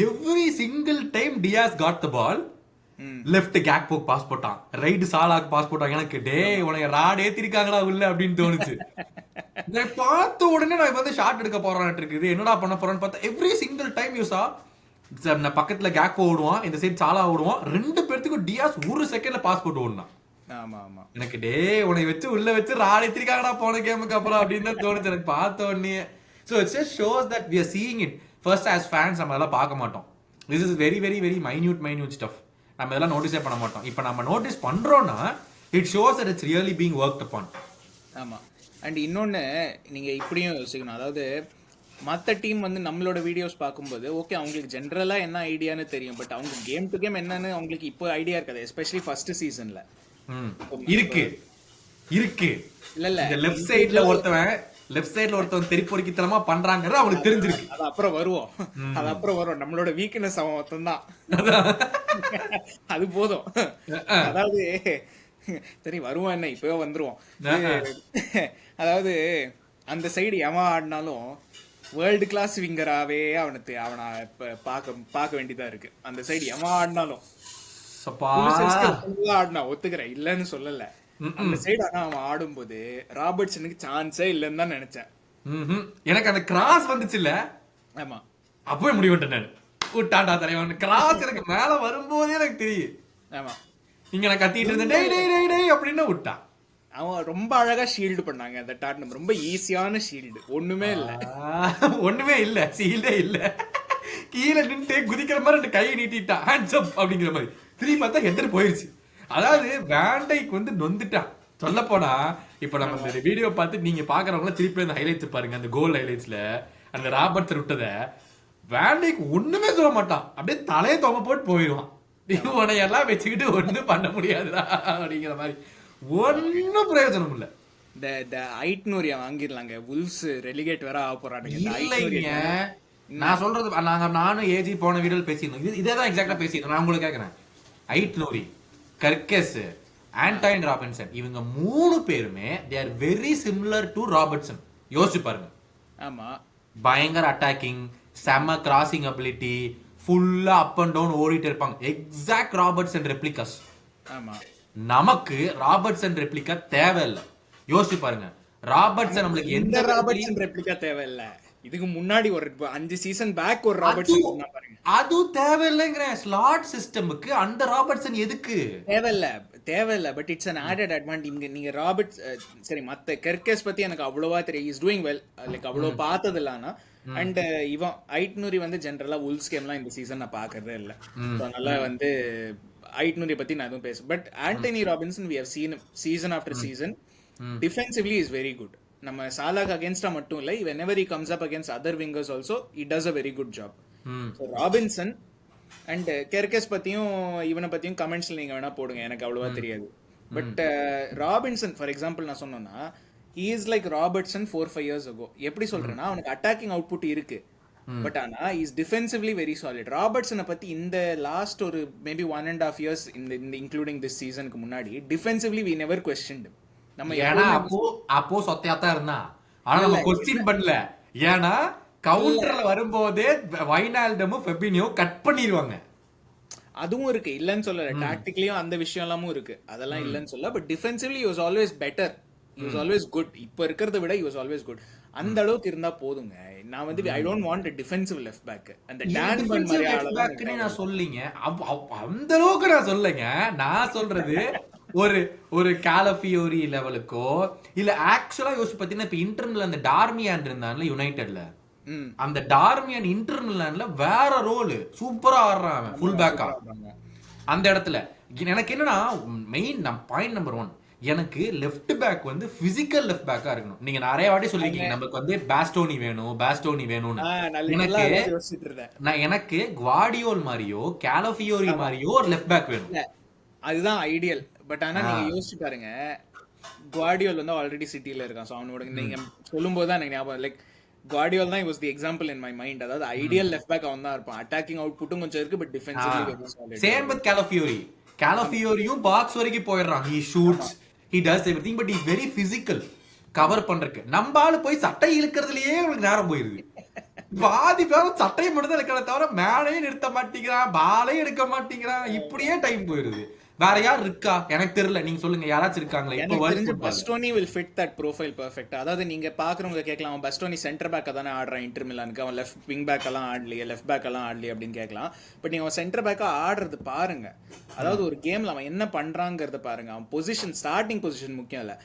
every single time Diaz got the ball, left Gakpo pass போட்டான், ரைட் சாலாக்கு பாஸ் போட்டான். எனக்கு உனக்கு ராட் ஏத்திருக்காங்களா உள்ள அப்படின்னு தோணுச்சு. பார்த்த உடனே நான் வந்து ஷாட் எடுக்க போறான் இருக்குது, என்னடா பண்ண போறான்னு பார்த்தா எவ்ரி சிங்கிள் டைம் யூ சா பக்கத்துல கேக்போ ஓடுவான், இந்த சைடு சாலா ஓடுவான், 2 பேர்த்துக்கும் டியாஸ் 1 செகண்ட்ல பாஸ் போட்டு ஓடுனான். எனக்கு உனக்கு வச்சு உள்ள வச்சு ராட் ஏத்திருக்காங்கடா போன கேமுக்கு அப்புறம் அப்படின்னு தான் தோணுச்சு எனக்கு பார்த்த உடனே. So it just shows that we are seeing it first as fans நம்ம அதெல்லாம் பார்க்க மாட்டோம். This is very very very minute stuff. நம்ம இதெல்லாம் நோட்டீஸே பண்ண மாட்டோம். இப்போ நம்ம நோட்டீஸ் பண்றோம்னா it shows that it's really being worked upon. ஆமா. அண்ட் இன்னொன்னு நீங்க இப்படியும் யோசிக்கணும். அதாவது மற்ற டீம் வந்து நம்மளோட வீடியோஸ் பார்க்கும்போது ஓகே அவங்களுக்கு ஜென்ரலா என்ன ஐடியான்னு தெரியும், பட் அவங்க கேம் டு கேம் என்னன்னு அவங்களுக்கு இப்போ ஐடியா இருக்காது, எஸ்பெஷலி ஃபர்ஸ்ட் சீசன்ல. இருக்கு இல்ல இல்ல இந்த லெஃப்ட் சைடுல ஒருத்தவன் தெறிப்பொறிக்கித்தனமா பண்றாங்கறது அவங்களுக்கு தெரிஞ்சிருக்கு. அது அப்புறம் வருவோம். நம்மளோட வீக்னஸ் அவன் ஒருத்தன் தான். அது போதும். அதாவது சரி வருவான், என்ன இப்பவே வந்துருவோம். அதாவது அந்த சைடு எவன் ஆடினாலும் வேர்ல்டு கிளாஸ் விங்கராவே அவனை பார்க்க வேண்டியதா இருக்கு. அந்த சைடு எவன் ஆடினாலும் ஆடினா ஒத்துக்கிறேன், இல்லன்னு சொல்லல. அந்த சைடு ஆனா அவன் ஆடும்போது ராபர்ட்சனுக்கு சான்ஸே இல்லன்னு தான் நினைச்சேன். எனக்கு அந்த கிராஸ் வந்துச்சு இல்ல, ஆமா அப்பவே முடிவு பண்ணிட்டேன். விட்டாண்டா தலைவன் கிராஸ் எனக்கு மேல வரும்போதே எனக்கு தெரியும். ஆமா இங்க நான் கத்திட்டு இருந்தேன் டேய் டேய் டேய் டேய் அப்படின்னு விட்டான். அவன் ரொம்ப அழகா ஷீல்டு பண்ணாங்க. அந்த டாட்னம் ரொம்ப ஈஸியான ஷீல்டு, ஒண்ணுமே இல்ல ஷீல்டே இல்ல. கீழே நின்று குதிக்கிற மாதிரி ரெண்டு கையை நீட்டிட்டான், ஹேண்ட்ஸ் அப் அப்படிங்கிற மாதிரி. திரும்பி பார்த்தா எடுத்துட்டு போயிருச்சு. அதாவது வேண்டைக்கு வந்து நொந்துட்டான். சொல்ல போனா இப்ப நம்ம இந்த வீடியோ பார்த்து நீங்க பாக்குறவங்க திருப்பி அந்த ஹைலைட்ஸ் பாருங்க. அந்த கோல் ஹைலைட்ஸ்ல அந்த ராபர்ட்ஸ் விட்டத வேண்டைக்கு ஒண்ணுமே சொல்ல மாட்டான், அப்படியே தலையை தொங்க போட்டு போயிடுவான். உனையெல்லாம் வச்சுக்கிட்டு ஒண்ணும் பண்ண முடியாதுடா அப்படிங்கிற மாதிரி. ஒன்னும் பிரயோஜனம் இல்ல. இந்த ஐட்னூர் வாங்கிடலாங்க. வுல்ஸ் ரெலிகேட் வேற ஆக போறானுங்க. இல்லைங்க நான் சொல்றது, நானும் ஏஜி போன வீடியோல பேசியிருந்தோம். இதேதான் எக்ஸாக்டா பேசியிருந்தோம். நான் உங்களுக்கு கேட்கிறேன், ஐட்னூரி, கர்கஸ், ஆண்டோயின் ராபின்சன், இவங்க 3 பேருமே they are very similar to Robertson. யோசிச்சு பாருங்க. ஆமா, பயங்கர அட்டாக்கிங், செம கிராசிங் அபிலிட்டி, ஃபுல்லா அப் அண்ட் டவுன் ஓடிட்டு இருப்பாங்க. Exact Robertson replicas. ஆமா, நமக்கு ராபர்ட்சன் ரெப்ளிகா தேவையில்லை. யோசிச்சு பாருங்க, ராபர்ட்சன் நம்மளுக்கு எந்த ராபர்ட்சன் ரெப்ளிகா தேவையில்லை. இதுக்கு முன்னாடி ஒரு 5 சீசன் பேக் ஒரு ராபர்ட்சன் சொன்னா பாருங்க, அது தேவையில்லைங்கிற. ஸ்லாட் சிஸ்டமுக்கு அந்த ராபர்ட்சன் எதுக்கு தேவையில்ல. But it's an added advantage. நீங்க ராபர்ட்ஸ் சரி, மத்த கெர்கஸ் பத்தி எனக்கு அவ்வளவா தெரியும். இஸ் டூயிங் வெல், லைக் அவ்வளவு பார்த்தது இல்லனா. அண்ட் இவன் ஐட்னூரி வந்து ஜெனரலா வுல்ஸ் கேம்லாம் இந்த சீசன் நான் பாக்குறதே இல்ல. அதனால வந்து ஐட்னூரி பத்தி நான் எதுவும் பேச. But Antony Robinson we have seen season after season defensively is very good. நம்ம சாலாக்கு அகேன்ஸ்டா மட்டும் இல்ல, whenever he comes up against other wingers also he does a very good job. So Robinson and Kerkez பத்தியும் இவனை பத்தியும் கமெண்ட்ஸ்ல நீங்க வேணா போடுங்க, எனக்கு அவ்வளவா தெரியாது. பட் ராபின்சன் ஃபார் எக்ஸாம்பிள் நான் சொன்னேன்னா he is like Robertson 4-5 years ago. எப்படி சொல்றேன்னா அவனுக்கு அட்டாக்கிங் அவுட்புட் இருக்கு, பட் ஆனா இஸ் டிஃபென்சிவ்லி வெரி சாலிட். ராபர்ட்சனை பத்தி இந்த லாஸ்ட் ஒரு மேபி 1.5 years இந்த இன்க்ளூடிங் திஸ் சீசனுக்கு முன்னாடி டிஃபென்சிவ்லி we never questioned. நம்ம ஏன்னா அப்போ சொத்தையாத்தான் இருந்தான், ஆனா நம்ம கொஸ்டின் பண்ணல. ஏன்னா கவுண்டர்ல வரும்போதே வைனால்டமும் ஃபெபினியோ கட் பண்ணிடுவாங்க. அதுவும் இருக்கு, இல்லன்னு சொல்லல. டாக்டிக்கலியும் அந்த விஷயம் எல்லாமும் இருக்கு, அதெல்லாம் இல்லன்னு சொல்ல. But defensively he was always better, he was always good. இப்போ இருக்கிறத விட he was always good. அந்த அளவுக்கு இருந்தா போதுங்க. நான் வந்து I don't want a defensive left back. அந்த டான் பன் மாதிரி ஆளலாம் நான் சொல்லிங்க, அந்த அளவுக்கு நான் சொல்லங்க. நான் சொல்றது ஒரு காலஃபியோரி லெவலுக்கோ இல்ல. ஆக்சுவலா யோசிச்சு பாத்தீங்கன்னா இப்ப இன்டர்னல் அந்த டார்மியான் இருந்தான்ல யுனைடெட்ல, அந்த டார்மியான் இன்டர்னல்ல வேற ரோல் சூப்பரா ஆடுறான் ஃபுல் பேக்கா. அந்த இடத்துல எனக்கு என்னன்னா மெயின் பாயிண்ட் நம்பர் 1, எனக்கு லெஃப்ட் பேக் வந்து பிசிக்கல் லெஃப்ட் பேக்கா இருக்கணும். நீங்க நிறைய வாட்டி சொல்லிருக்கீங்க நமக்கு வந்து பாஸ்டோனி வேணும்னு. எனக்கு குவார்டியோல் மாதிரியோ காலஃபியோரி மாதிரியோ ஒரு லெஃப்ட் பேக் வேணும். அதுதான் ஐடியல். பட் ஆனா நீங்க யோசிச்சு பாருங்க, குவார்டியோல் வந்து ஆல்ரெடி சிட்டில இருக்கான். சோ அவனோட நீங்க சொல்லும்போது தான் எனக்கு ஞாபகம், லைக் குவார்டியோல் தான் was the example in my mind. அதாவது ஐடியல் லெஃப்ட் பேக் அவன் தான் இருப்பான். அட்டாக்கிங் அவுட்புட்டும் கொஞ்சம் இருக்கு, but defensively very solid. Same with காலஃபியோரியும் பாக்ஸ் வரைக்கும் போயிடுறான். he shoots, he does everything, but he is very physical. Cover பண்றதுக்கு நம்ம ஆளு போய் சட்டை இழுக்கிறதுலயே அவனுக்கு நேரம் போயிருது. பாதி பேரும் சட்டையை மட்டும் தான் இருக்கிறத தவிர மேலையும் நிறுத்த மாட்டேங்கிறான், பாலையும் எடுக்க மாட்டேங்கிறான். இப்படியே டைம் போயிருது. வேற யார் இருக்கா எனக்கு தெரியல, நீங்க சொல்லுங்க யாராச்சும் இருக்காங்களா இப்போ எனக்கு வேர்ல்ட் தெரிஞ்சு ஃபுட்பால்ல? Bastoni will fit that profile perfect. அதாவது நீங்க பாக்குறவங்க கேட்கலாம், அவன் பஸ்டோனி சென்டர் பேக்கா தானே ஆடுறான் இன்டர் மிலானுக்கு, அவன் லெஃப்ட் விங் பேக் எல்லாம் ஆடலையே, லெஃப்ட் பேக் எல்லாம் ஆடலையே அப்படின்னு கேட்கலாம். பட் நீங்க அவன் சென்டர் பேக்கா ஆடுறது பாருங்க. அதாவது ஒரு கேம்ல அவன் என்ன பண்றாங்கிறத பாருங்க. அவன் பொசிஷன், ஸ்டார்டிங் பொசிஷன் முக்கியம் இல்ல,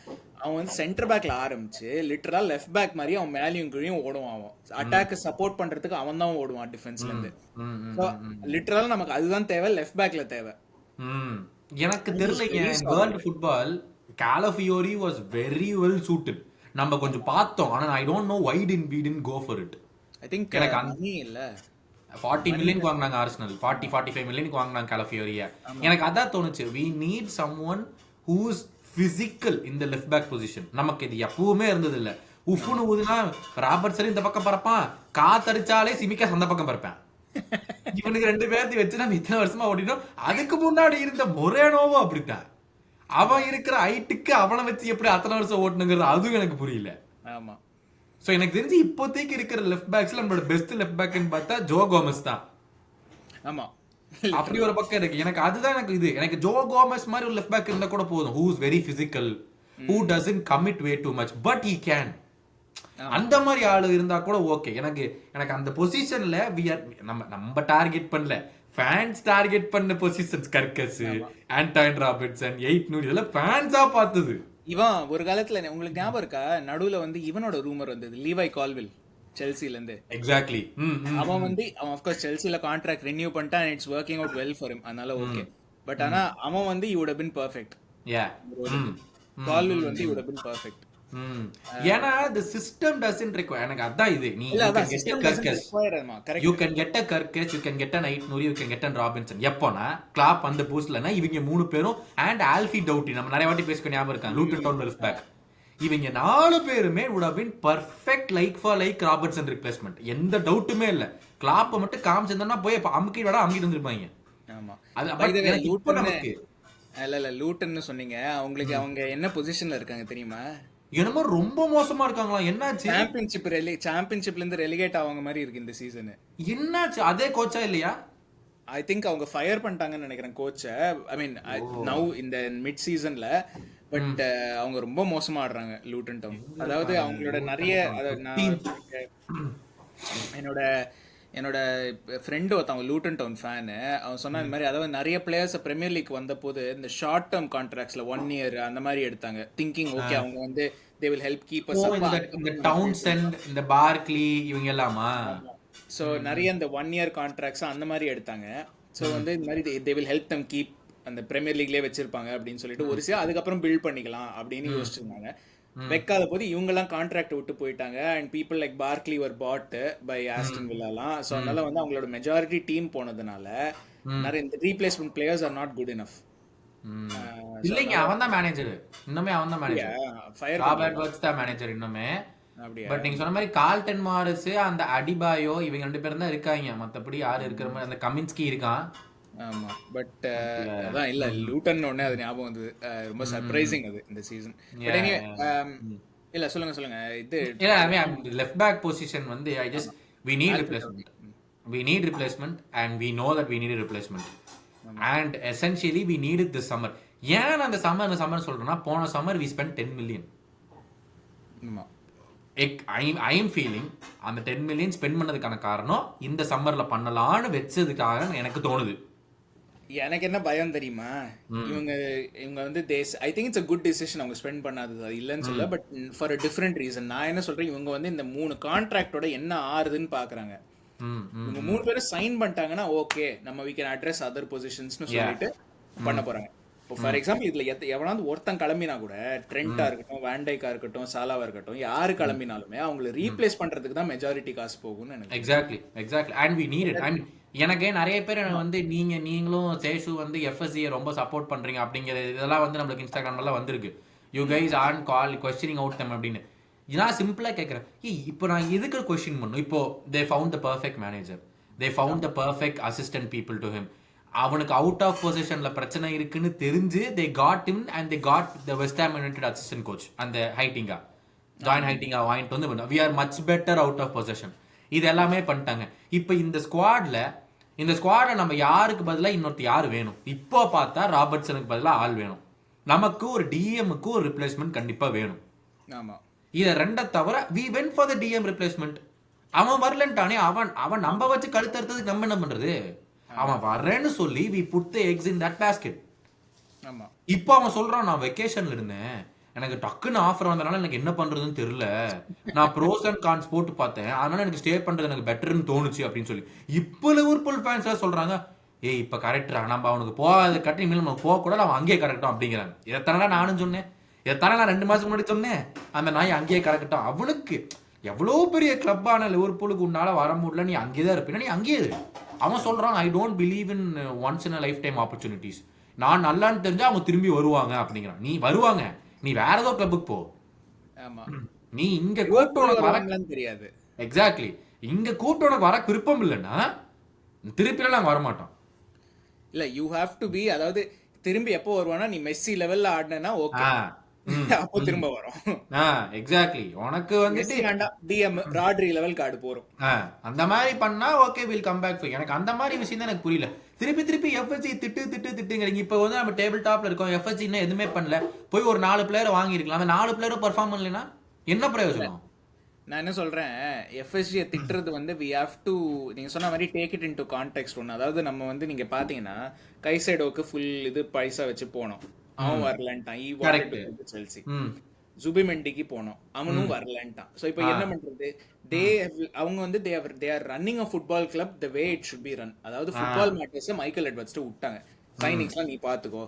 அவன் வந்து சென்டர் பேக்ல ஆரம்பிச்சு லிட்டரலா லெஃப்ட் பேக் மாதிரி அவன் மேலேயும் கீழையும் ஓடுவான். அவன் அட்டாக் சப்போர்ட் பண்றதுக்கு அவன் தான் ஓடுவான் டிஃபென்ஸ்ல இருந்து. லிட்டரலா நமக்கு அதுதான் தேவை, லெஃப்ட் பேக்ல தேவை. எனக்கு தெரியலைங்க. World football Calafiori was very well suited. நம்ம கொஞ்சம் பார்த்தோம், ஆனா I don't know why did go for it. I think எனக்கு மணி இல்ல 40 மில்லியனுக்கு வாங்கினாங்க ஆர்சனல், 45 மில்லியனுக்கு வாங்கினாங்க காலஃபியோரிய. எனக்கு அதான் தோணுச்சு, we need someone who's physical in the left back position. நமக்கு இது எப்பவுமே இருந்தது இல்ல. உஃப்னு ஊதுனா ராபர்ட்சன் இந்த பக்கம் பறப்பான், காத்தடிச்சாலே சிமிக்கா அந்த பக்கம் பறப்பேன். இவனுக்கு 2 பேர்த்தையும் வச்சு நம்ம இத்தனை வருஷமா ஓடினோம். அதுக்கு முன்னாடி இருந்த மொரேனோவும் அப்படித்தான். அவன் இருக்கிற ஹைட்டுக்கு அவனை வச்சு எப்படி அத்தனை வருஷம் ஓட்டணுங்கிறது அதுவும் எனக்கு புரியல. ஆமா. சோ எனக்கு தெரிஞ்சு இப்போதைக்கு இருக்கிற லெஃப்ட் பேக்ஸ்ல நம்மளோட பெஸ்ட் லெஃப்ட் பேக்னு பார்த்தா ஜோ கோமஸ் தான். ஆமா, அப்படி ஒரு பக்கம் இருக்கு. எனக்கு அதுதான் எனக்கு ஜோ கோமஸ் மாதிரி ஒரு லெஃப்ட் பேக் இருந்தா கூட போதும். Who is very physical, who doesn't commit way too much, but he can. அந்த மாதிரி ஆளு இருந்தா கூட ஓகே. எனக்கு அந்த பொசிஷன்ல நம்ம டார்கெட் பண்ணல, ஃபேன்ஸ் டார்கெட் பண்ண பொசிஷன்ஸ். கர்கஸ், ஆண்டோயின் ராபர்ட்சன், 8 நூறு இதெல்லாம் ஃபேன்ஸா பார்த்தது. இவன் ஒரு காலத்துல உங்களுக்கு ஞாபகம் இருக்கா, நடுவுல வந்து இவனோட ரூமர் வந்தது, லீவை கால்வில் செல்சில இருந்து. எக்ஸாக்ட்லி. அவன் ஆஃப் கோர்ஸ் செல்சில கான்ட்ராக்ட் ரினியூ பண்ணிட்டான், and it's working out well for him, அதனால ஓகே. பட் ஆனா அவன் வந்து he would have been perfect. கால்வில் வந்து he would have been perfect. ஏன்னா the system doesn't require. எனக்கு அதான் இது, நீ you can get a Kyrgios, you can get a Kyrgios, you can get an 8 நூறு, you can get a Robinson. எப்போனா கிளாப் அந்த பூஸ்ட்லனா இவங்க 3 பேரும் and ஆல்ஃபி டவுட்டி, நம்ம நிறைய வாட்டி பேசிக்க ஞாபகம் இருக்கா, லூட்டன் டவுன் லெஃப்ட் பேக், இவங்க 4 பேருமே would have been perfect like for like Robertson replacement. எந்த டவுட்டுமே இல்ல. கிளாப் மட்டும் காமிச்சிருந்தா போய் அமுக்கிடா அமுக்கிட்டு வந்திருப்பாங்க. ஆமா, அது நமக்கு இல்ல லூட்டன் சொன்னீங்க, அவங்களுக்கு அவங்க என்ன பொசிஷன்ல இருக்காங்க தெரியுமா? என்னமோ ரொம்ப மோசமா இருக்காங்களா? என்னாச்சு? சாம்பியன்ஷிப்ல இருந்து ரெலிகேட் ஆவாங்க மாதிரி இருக்கு இந்த சீசன். என்னாச்சு? அதே கோச்சா இல்லையா? ஐ திங்க் அவங்க ஃபயர் பண்ணிட்டாங்கன்னு நினைக்கிறேன் கோச்சை. ஐ மீன் நவ் இந்த மிட் சீசன்ல. பட் அவங்க ரொம்ப மோசமா ஆடுறாங்க லூட்டன் டவுன். அதாவது அவங்களோட நிறைய என்னோட ஃப்ரெண்டு ஒருத்தவங்க லூட்டன் டவுன் ஃபேனு, அவன் சொன்ன இந்த மாதிரி, அதாவது நிறைய பிளேயர்ஸ் பிரீமியர் லீக் வந்த போது இந்த ஷார்ட் டேர்ம் கான்ட்ராக்ட்ஸ்ல 1 year அந்த மாதிரி எடுத்தாங்க, திங்கிங் ஓகே அவங்க வந்து they will help keep us up. இந்த டவுன்சென்ட், இந்த பார்க்லி இவங்க எல்லாமா. ஸோ நிறைய இந்த 1 year கான்ட்ராக்ட்ஸ் அந்த மாதிரி எடுத்தாங்க. ஸோ வந்து இந்த மாதிரி they will help them keep அந்த பிரீமியர் லீக்லயே வச்சிருப்பாங்க அப்படின்னு சொல்லிட்டு ஒரு சில அதுக்கப்புறம் பில்ட் பண்ணிக்கலாம் அப்படின்னு யோசிச்சிருந்தாங்க. வைக்காத போது இவங்கெல்லாம் கான்ட்ராக்ட் விட்டு போயிட்டாங்க. And people like Barkley were bought by Aston வில்லாலாம். ஸோ அதனால வந்து அவங்களோட மெஜாரிட்டி டீம் போனதுனால நிறைய இந்த replacement players are not good enough. இல்லைங்க, அவன் தான் மேனேஜர் இன்னுமே, அவன் தான் மேனேஜர். ஃபயர் ராபர்ட் வர்ட்ஸ் தான் மேனேஜர் இன்னுமே. அப்படியே பட் நீங்க சொன்ன மாதிரி கால்டன் மாரிஸ், அந்த அடிபாயோ, இவங்க 2 பேரும் தான் இருக்காங்க. மத்தபடி யாரு இருக்கிற மாதிரி, அந்த கமின்ஸ்கி இருக்கான். ஆமா, பட் அதான் இல்ல லூட்டன் உடனே அது ஞாபகம் வந்தது. ரொம்ப சர்ப்ரைசிங் அது இந்த சீசன். இல்ல சொல்லுங்க இது லெஃப்ட் பேக் பொசிஷன் வந்து I just we need replacement and we know that we need a replacement and essentially we need it this summer. ஏன் அந்த சம்மர் சொல்றேன்னா, போன சம்மர் we spent 10 million. ஆமா, I am feeling அந்த 10 million ஸ்பெண்ட் பண்ணதுக்கான காரணம் இந்த சம்மர்ல பண்ணலாம்னு வெச்சதுக்காக எனக்கு தோணுது. எனக்கு என்ன பயம் தெரியுமா, இவங்க வந்து I think it's a good decision அவங்க ஸ்பெண்ட் பண்ணாதது, அது இல்லைன்னு சொல்ல. But for a different reason. நான் என்ன சொல்றேன், இவங்க வந்து இந்த 3 கான்ட்ராக்டோட என்ன ஆறுதுன்னு பாக்குறாங்க. இவங்க 3 பேரும் சைன் பண்ணிட்டாங்கன்னா ஓகே, நம்ம we can address other positionsனு சொல்லிட்டு பண்ண போறாங்க. இப்போ ஃபார் எக்ஸாம்பிள் இதுல எவனாவது ஒருத்தன் கிளம்பினா கூட, ட்ரெண்டா இருக்கட்டும், வேண்டைக்கா இருக்கட்டும், சாலாவா இருக்கட்டும், யாரு கிளம்பினாலுமே அவங்களை ரீப்ளேஸ் பண்றதுக்கு தான் மெஜாரிட்டி காசு போகும்னு எனக்கு. Exactly and we need it. I mean எனக்கு நிறைய பேர் வந்து நீங்களும் சேஷு வந்து எஃப்எஸ்சி ரொம்ப சப்போர்ட் பண்றீங்க அப்படிங்கிற இதெல்லாம் வந்து நம்மளுக்கு இன்ஸ்டாகிராம்ல வந்திருக்கு. You guys on call questioning out them அப்படின்னு. நான் சிம்பிளா கேட்கறேன், இப்போ நான் எதுக்கு கொஸ்டின் பண்ணும்? இப்போ they found the perfect manager, they found the perfect assistant people to him. அவனுக்கு அவுட் ஆஃப் பொசிஷன்ல பிரச்சனை இருக்குன்னு தெரிஞ்சு they got him and they got the West Ham United assistant coach அந்த ஹைட்டிங்கா வாங்கிட்டு வந்து we are much better out of possession. இது எல்லாமே பண்ணிட்டாங்க. இப்போ இந்த ஸ்குவாட்ல இந்த ஸ்குவாட நம்ம யாருக்கு பதிலா இன்னொருத்தர் யாரு வேணும்? இப்போ பார்த்தா ராபர்ட்சனுக்கு பதிலா ஆள் வேணும். நமக்கு ஒரு டிஎம்க்கு ஒரு ரிப்ளேஸ்மெண்ட் கண்டிப்பா வேணும். ஆமா, இத ரெண்ட தவிர we went for the DM replacement. அவன் வரலன்ட்டானே, அவன் நம்ம வச்சு கழுத்தறுத்ததுக்கு நம்ம என்ன பண்றது? அவன் வரேன்னு சொல்லி we put the eggs in that basket. ஆமா. இப்போ அவன் சொல்றான், நான் வெக்கேஷன்ல இருந்தேன், எனக்கு டக்குன்னு ஆஃபர் வந்தனால எனக்கு என்ன பண்றதுன்னு தெரியல, நான் ப்ரோஸ் அண்ட் கான்ஸ் போட்டு பார்த்தேன், அதனால எனக்கு ஸ்டே பண்றது எனக்கு பெட்டர்னு தோணுச்சு அப்படின்னு சொல்லி இப்போ லிவர்பூல் ஃபேன்ஸ் எல்லாம் சொல்றாங்க, ஏய் இப்ப கரெக்டா நம்ம அவனுக்கு போகாத கட்டி இனிமேல் நம்ம போக கூட அவன் அங்கேயே கரெக்டும் அப்படிங்கிறாங்க. இதைத்தானே நானும் சொன்னேன், இதைத்தானே நான் 2 மாசத்துக்கு முன்னாடி சொன்னேன், அந்த நாய் அங்கேயே கரெக்டும். அவனுக்கு எவ்வளோ பெரிய கிளப்பான லிவர்பூலுக்கு உன்னால வர முடியல, நீ அங்கேயே தான் இருப்பீங்க, நீ அங்கேயே இரு. அவன் சொல்றான், I don't believe in once in a life time opportunities, நான் நல்லான்னு தெரிஞ்சா அவங்க திரும்பி வருவாங்க அப்படிங்கிறான். நீ வருவாங்க, நீ வேற ஏதோ கிளப்புக்கு போ. ஆமா, நீ இங்க கூப்பிட்டு உனக்கு வர தெரியாது. எக்ஸாக்ட்லி, இங்க கூப்பிட்டு உனக்கு வர விருப்பம் இல்லைன்னா திருப்பிலாம் நாங்க வரமாட்டோம். இல்ல, யூ ஹாவ் டு பி, அதாவது திரும்பி எப்போ வருவானா, நீ மெஸ்ஸி லெவல்ல ஆடினா ஓகே, அப்போ திரும்ப வரும். எக்ஸாக்ட்லி, உனக்கு வந்துட்டு டிஎம் ராட்ரி லெவல் கார்டு போறோம், அந்த மாதிரி பண்ணா ஓகே வில் கம் பேக். எனக்கு அந்த மாதிரி விஷயம் தான் எனக்கு புரியல. திருப்பி எஃப்எஸ்சி திட்டுங்கிறீங்க. இப்போ வந்து நம்ம டேபிள் டாப்ல இருக்கோம், எஃப்எஸ்சி இன்னும் எதுவுமே பண்ணல, போய் ஒரு 4 பிளேயரை வாங்கியிருக்கலாம். அந்த 4 பிளேயரும் பெர்ஃபார்ம் பண்ணலைன்னா என்ன பிரயோஜனம்? நான் என்ன சொல்றேன், எஃப்எஸ்ஜியை திட்டுறது வந்து வி ஹாவ் டு, நீங்க சொன்ன மாதிரி டேக் இட் இன்டு கான்டெக்ஸ்ட் ஒன்று. அதாவது நம்ம வந்து நீங்க பாத்தீங்கன்னா கைசைடோக்கு ஃபுல் இது பைசா வச்சு போனோம், அவன் வரலன்ட்டான். செல்சி ஜுபிமெண்டிக்கு போனோம், அவனும் வரலன்ட்டான். ஸோ இப்போ என்ன பண்றது, அவங்க வந்து they are running a football club the way it should be run. அதாவது ஃபுட்பால் மேட்டர்ஸ் மைக்கேல் எட்வர்ட்ஸ் விட்டாங்க, சைனிங்ஸ்லாம் நீ பாத்துக்கோ,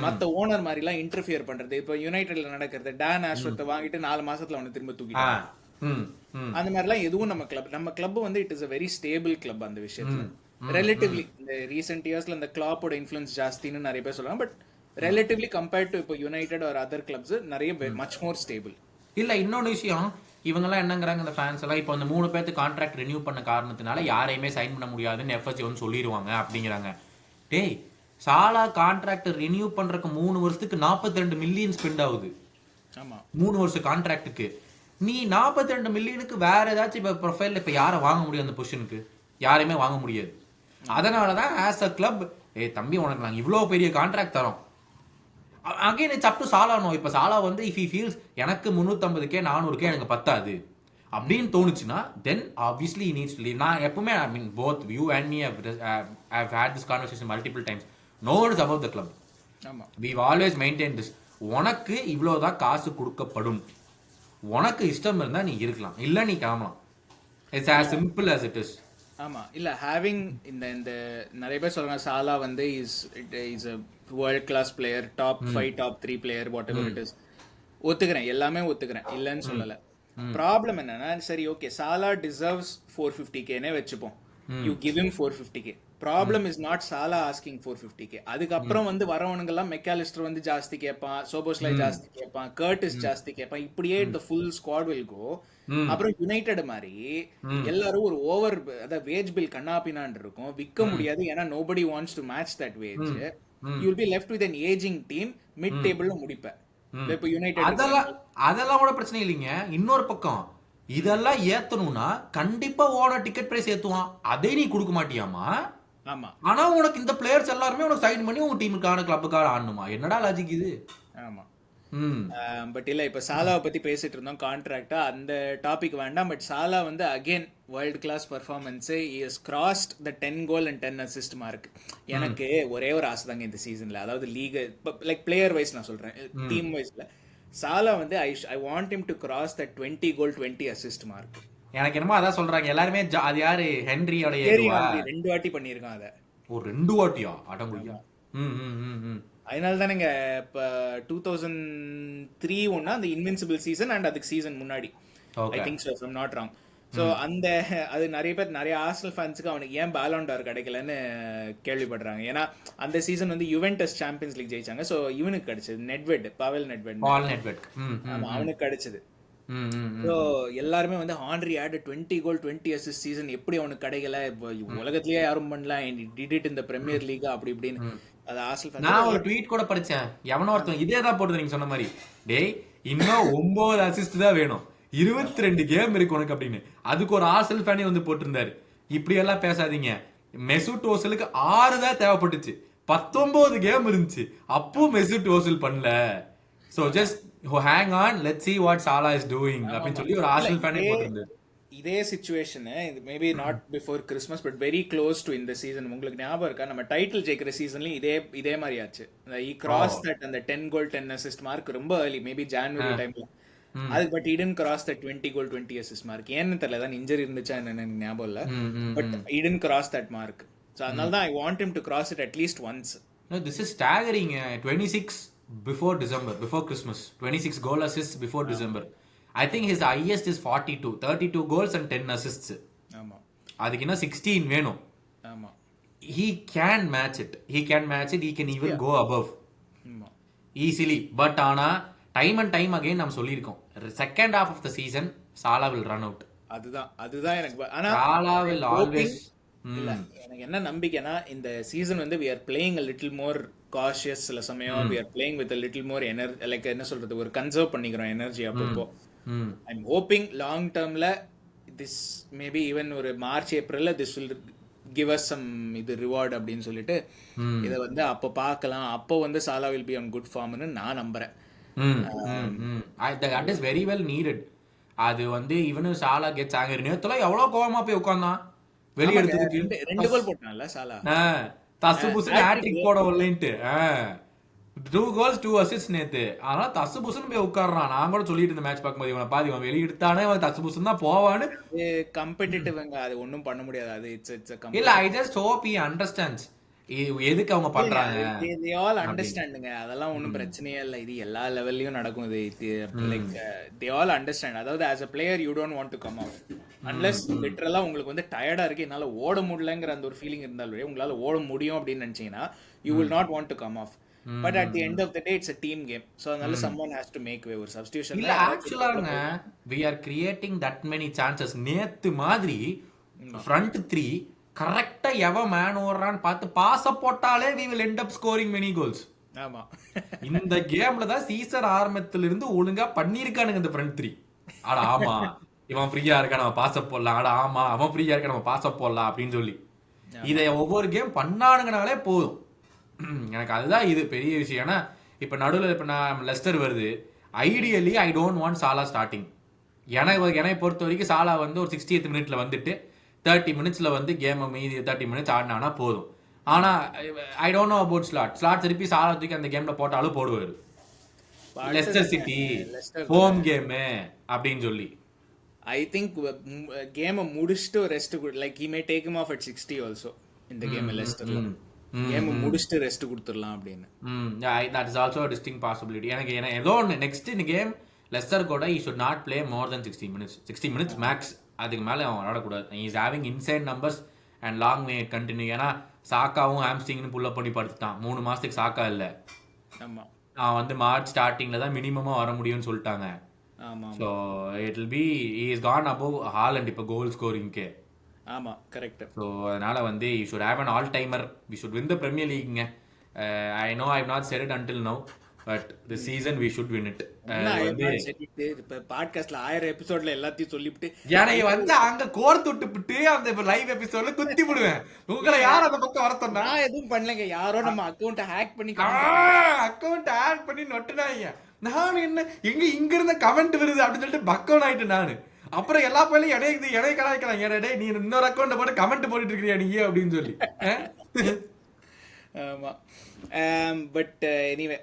மத்த ஓனர் மாதிரி எல்லாம் இன்டர்ஃபியர் பண்றது. இப்போ யுனைடெட்ல நடக்கிறது, டான் ஆஷ்வத்தை வாங்கிட்டு 4 மாசத்துல அவனை திரும்ப தூக்கிட்டாங்க. அந்த மாதிரிலாம் எதுவும் நம்ம கிளப் வந்து it is a very stable club. அந்த விஷயத்துல ரிலேட்டிவ்லி இந்த ரீசெண்ட் இயர்ஸ்ல இந்த கிளப்போட இன்ஃப்ளூயன்ஸ் ஜாஸ்தின்னு நிறைய பேர் சொல்றாங்க. பட் ரிலேட்டிவ்லி கம்பேர்ட் டு இப்போ யுனைடெட் ஆர் அதர் கிளப்ஸ் நிறைய மச் மோர் ஸ்டேபிள். இல்ல, இன்னொரு விஷயம், இவங்கெல்லாம் என்னங்கிறாங்க, இந்த ஃபேன்ஸ் எல்லாம் இப்போ அந்த 3 பேருக்கு கான்ட்ராக்ட் ரினியூ பண்ண காரணத்தினால யாரையுமே சைன் பண்ண முடியாதுன்னு எஃப்எஸ்சி வந்து சொல்லிடுவாங்க அப்படிங்கிறாங்க. டேய், சாலா கான்ட்ராக்ட் ரினியூ பண்றதுக்கு 3 வருஷத்துக்கு 42 மில்லியன் ஸ்பெண்ட் ஆகுது. ஆமா, 3 வருஷம் கான்ட்ராக்டுக்கு நீ 42 மில்லியனுக்கு வேற ஏதாச்சும் இப்போ ப்ரொஃபைல்ல இப்போ யாரை வாங்க முடியும்? அந்த பொசிஷனுக்கு யாரையுமே வாங்க முடியாது. அதனாலதான் ஆஸ் அ கிளப், தம்பி உனக்கு நாங்கள் இவ்வளோ பெரிய கான்ட்ராக்ட் தரோம். Again it's up to Salah. No, இப்போ சாலா வந்து இஃப் ஹி ஃபீல்ஸ் எனக்கு 350K 400K எனக்கு பத்தாது அப்படின்னு தோணுச்சுன்னா தென் obviously he needs to leave. நான் எப்பவுமே, ஐ மீன் both you and me have had this conversation multiple times. No one is above the club. ஆமா, we've always maintained this. உனக்கு இவ்வளோதான் காசு கொடுக்கப்படும், உனக்கு இஷ்டம் இருந்தா நீ இருக்கலாம், இல்ல நீ கிளம்பலாம். It's as simple as it is. ஆமா. இல்ல, ஹேவிங் இந்த நிறைய பேர் சொல்றாங்க சாலா வந்து is a world class player, top 5 top 3 player, whatever it is. ஒத்துக்கிறேன், எல்லாமே ஒத்துக்கிறேன், இல்லன்னு சொல்லல. ப்ராப்ளம் என்னன்னா, சரி ஓகே சாலா டிசர்வ்ஸ் 450K வச்சுப்போம், you give him 450K. Problem is not Salah asking 450K. அதுக்கப்புறம் வந்து வரவனுங்க எல்லாம் மெக்காலிஸ்டர் வந்து ஜாஸ்தி கேட்பான், சோபோஸ்லை ஜாஸ்தி கேட்பான், கர்டிஸ் ஜாஸ்தி கேட்பான், இப்படியே the full squad will go. அப்புறம் யுனைடெட் மாதிரி எல்லாரும் ஒரு ஓவர், அதாவது வேஜ் பில் கண்ணாப்பினான் இருக்கும், விற்க முடியாது, ஏன்னா nobody wants to match that wage. you will be left with an aging team, mid table முடிப்ப. இப்போ யுனைடெட் அதெல்லாம் கூட பிரச்சனை இல்லைங்க. இன்னொரு பக்கம் இதெல்லாம் ஏத்தணும்னா கண்டிப்பா ஓனர் டிக்கெட் பிரைஸ் ஏத்துவான், அதை நீ கொடுக்க மாட்டியாமா? ஆமா, ஆனா உனக்கு இந்த பிளேயர்ஸ் எல்லாருமே உனக்கு சைன் பண்ணி உங்க டீமுக்கான கிளப்புக்காக ஆடணுமா? என்னடா லாஜிக் இது? ஆமா. பட் இல்ல, இப்ப சாலாவை பத்தி பேசிட்டு இருந்தோம், கான்ட்ராக்டா, அந்த டாபிக் வேண்டாம். பட் சாலா வந்து again world class performance, is crossed the 10 goal and 10 assist mark. எனக்கு ஒரே ஒரு ஆசை தாங்க இந்த சீசன்ல, அதாவது லீக் லைக் பிளேயர் வைஸ் நான் சொல்றேன், டீம் வைஸ்ல சாலா வந்து I want him to cross that 20 goal 20 assist mark. எனக்கு என்னமோ அதான் சொல்றாங்க எல்லாருமே. அது யாரு, ஹென்ரியோட 2 வாட்டி பண்ணிருக்கான் அத. ஒரு 2 வாட்டியா? அடங்குடியா. அதனால தானேங்க இப்போ 2003 ஒன்னா அந்த இன்வின்சிபிள் சீசன் அண்ட் அதுக்கு சீசன் முன்னாடி, I think so, I'm not wrong. So அந்த அது நிறைய ஆர்சனல் ஃபேன்ஸுக்கு அவனுக்கு ஏன் பாலன் டார் கிடைக்கலன்னு கேள்விப்படுறாங்க. ஏன்னா அந்த சீசன் வந்து யுவென்டஸ் சாம்பியன்ஸ் லீக் ஜெயிச்சாங்க. ஸோ இவனுக்கு கிடைச்சது பாவல் நெட்வெட், அவனுக்கு கிடைச்சது. ஸோ எல்லாருமே வந்து ஹான்ரி ஆட் 20 goal 20 assist சீசன், எப்படி அவனுக்கு கிடைக்கல, உலகத்திலேயே யாரும் பண்ணலாம், டிட் இட் இந்த பிரீமியர் லீக் அப்படி இப்படின்னு. நான் ஒரு ட்வீட் கூட படிச்சேன், எவனோ ஒருத்தன் இதே தான் போடுது நீங்க சொன்ன மாதிரி, டேய் இன்னும் 9 அசிஸ்ட் தான் வேணும், 22 கேம் இருக்கு உனக்கு அப்படின்னு. அதுக்கு ஒரு ஆர்சனல் ஃபேனே வந்து போட்டிருந்தாரு, இப்படி எல்லாம் பேசாதீங்க, மெசூட் ஓசிலுக்கு 6 தான் தேவைப்பட்டுச்சு, 19 கேம் இருந்துச்சு, அப்போ மெசூட் ஓசில் பண்ணல. So just hang on, let's see what Salah is doing அப்படின்னு ஆமாமா. சொல்லி ஒரு இல்ல ஆர்சனல் ஃபேனே போட்டிருந்தாரு. இதே சுச்சுவேஷன் இது maybe not before Christmas but very close to இந்த சீசன். உங்களுக்கு ஞாபகம் இருக்கா, நம்ம டைட்டில் ஜெயிக்கிற சீசன்லயும் இதே மாதிரி ஆச்சு. ஈ கிராஸ் தட் அந்த 10 கோல் 10 அசிஸ்ட் மார்க் ரொம்ப ஏர்லி, மேபி ஜான்வரி டைம்ல. அது பட் இடன் cross that 20 goal 20 assist mark. ஏன்னு தெரியல, தான் இன்ஜரி இருந்துச்சா என்னன்னு எனக்கு ஞாபகம் இல்ல. பட் இடன் கிராஸ் தட் மார்க். ஸோ அதனால தான் I want him to cross it at least once. No, this is staggering. 26 before December, before Christmas. 26 goal assists before December. I think his highest is 42. 32 goals and 10 assists. ஆமா அதுக்கு இன்னும் 16 வேணும். ஆமா He can match it. He can match it. He can even go above. ஆமா Easily. But ஆனா time and time again நம்ம சொல்லியிருக்கோம். Second half of the season, Salah will run out. அதுதான் எனக்கு ஆனா Salah will always... இல்ல எனக்கு என்ன நம்பிக்கைனா, இந்த சீசன் வந்து we are playing a little more cautious. சில சமயம் we are playing with a little more energy, like என்ன சொல்றது, ஒரு கன்சர்வ் பண்ணிக்கிறோம் எனர்ஜி அப்பப்போ. ஐம் ஹோப்பிங் லாங் டேர்ம்ல திஸ் மேபி ஈவன் ஒரு மார்ச் ஏப்ரல்ல this will give us some இது ரிவார்ட் அப்படின்னு சொல்லிட்டு இதை வந்து அப்போ பார்க்கலாம். அப்போ வந்து Salah will be on good ஃபார்ம்னு நான் நம்புறேன். That is very well needed. அது வந்து இவனு சாலா கெட்ஸ் ஆங்கர். நேத்துல எவ்வளவு கோவமா போய் உட்கார்ந்தான் வெளியே எடுத்துக்கிட்டு. 2 கோல் போட்டான்ல சாலா, தசு புசுன்னு ஹேட்ரிக் போட வரலன்ட்டு 2 goals 2 assists நேத்து. அதனால தசு புசுன்னு போய் உட்கார்றான். நான் கூட சொல்லிட்டு இருந்த மேட்ச் பார்க்கும்போது, இவனை பாதி இவன் வெளியே எடுத்தானே அவன் தசு புசுன்னு தான் போவான்னு. கம்பெட்டிட்டிவ்ங்க, அது ஒன்றும் பண்ண முடியாது. அது இட்ஸ் இல்ல, I just hope he understands எதுக்கு அவங்க பண்றாங்க. they all understandங்க, அதெல்லாம் ஒன்றும் பிரச்சனையே இல்லை. இது எல்லா லெவல்லையும் நடக்கும். இது லைக் they all understand. அதாவது as a player you don't want to come off unless லிட்டரலா உங்களுக்கு வந்து டயர்டா இருக்கு, என்னால ஓட முடியலங்கிற அந்த ஒரு ஃபீலிங் இருந்தாலும் உங்களால ஓட முடியும் அப்படின்னு நினைச்சீங்கன்னா you will not want to come off. But at the end of the day it's a team game. So அதனால someone has to make way. ஒரு substitution இல்ல, ஆக்சுவலாங்க we are creating that many chances. நேத்து மாதிரி front 3 கரெக்டா எவன் மேன் ஓடுறான்னு பார்த்து பாச போட்டாலே we will end up scoring many goals. ஆமா, இந்த கேம்ல தான் சீசன் ஆரம்பத்துல இருந்து ஒழுங்கா பண்ணிருக்கானுங்க இந்த ஃப்ரண்ட் 3. ஆட ஆமா இவன் ஃப்ரீயா இருக்கா நம்ம பாச போடலாம், ஆட ஆமா அவன் ஃப்ரீயா இருக்கா நம்ம பாச போடலாம் அப்படின்னு சொல்லி இதை ஒவ்வொரு கேம் பண்ணானுங்கனாலே போதும். எனக்கு அதுதான் இது பெரிய விஷயம். ஏன்னா இப்ப நடுவில் இப்ப நான் லெஸ்டர் வருது, ideally I don't want Salah starting. என்னை பொறுத்த வரைக்கும் சாலா வந்து ஒரு 60th மினிட்ல வந்துட்டு 30 மினிட்ஸ்ல வந்து கேம் மீதி 30 மினிட்ஸ் ஆடினானா போதும். ஆனா I don't know about slot திருப்பி சாலா தூக்கி அந்த கேம்ல போட்டாலும் போடுவாரு. லெஸ்டர் சிட்டி ஹோம் கேம் அப்படின்னு சொல்லி ஐ திங்க் கேமை முடிச்சுட்டு rest, like he may take him off at 60 also இந்த கேம். லெஸ்டர்ல கேமை முடிச்சுட்டு ரெஸ்ட் கொடுத்துடலாம் அப்படின்னு. that is also a distinct possibility. எனக்கு ஏதோ ஒன்று நெக்ஸ்ட் இந்த கேம் லெஸ்டர் கூட he should not play more than 60 minutes. 60 minutes max. அதுக்கு மேலே அவன் விளையாடக்கூடாது. he is having insane numbers and long may it continue. ஏன்னா சாக்காவும் ஹாம்ஸ்ட்ரிங்னு புல்லப் பண்ணி படுத்துட்டான். 3 மாசத்துக்கு சாக்கா இல்லை. ஆமா, அவன் வந்து மார்ச் ஸ்டார்டிங்ல தான் மினிமமா வர முடியும்னு சொல்லிட்டாங்க. ஆமா, so it will be he is gone above Haaland இப்போ கோல் ஸ்கோரிங்க்கு. ஆமா, கரெக்ட். ஸோ அதனால வந்து you should have an all timer. We should win the Premier லீக்ங்க. I know I have not said it until now, but the season we should win it. இப்ப பாட்காஸ்ட்ல 1000 எபிசோட்ல எல்லாத்தையும் சொல்லிவிட்டு எனக்கு வந்து அங்க கோர்த்து விட்டுவிட்டு அந்த லைவ் எபிசோட்ல குத்தி விடுவேன். உங்களை யார் அந்த பக்கம் வர சொன்னா? நான் எதுவும் பண்ணலங்க. யாரோ நம்ம அக்கௌண்ட்டை ஹேக் பண்ணி நொட்டுனாங்க. நான் என்ன இங்க இருந்த கமெண்ட் வருது அப்படின்னு சொல்லிட்டு பக்கவுன் ஆயிட்டு நானு. அப்புறம் எல்லா பேர்லையும் இணைய கலாய்க்கலாம். ஏடே நீ இன்னொரு அக்கௌண்ட்டை போட்டு கமெண்ட் போட்டுட்டு இருக்கிறியா நீ அப்படின்னு சொல்லி. ஆமா, பட் எனிவே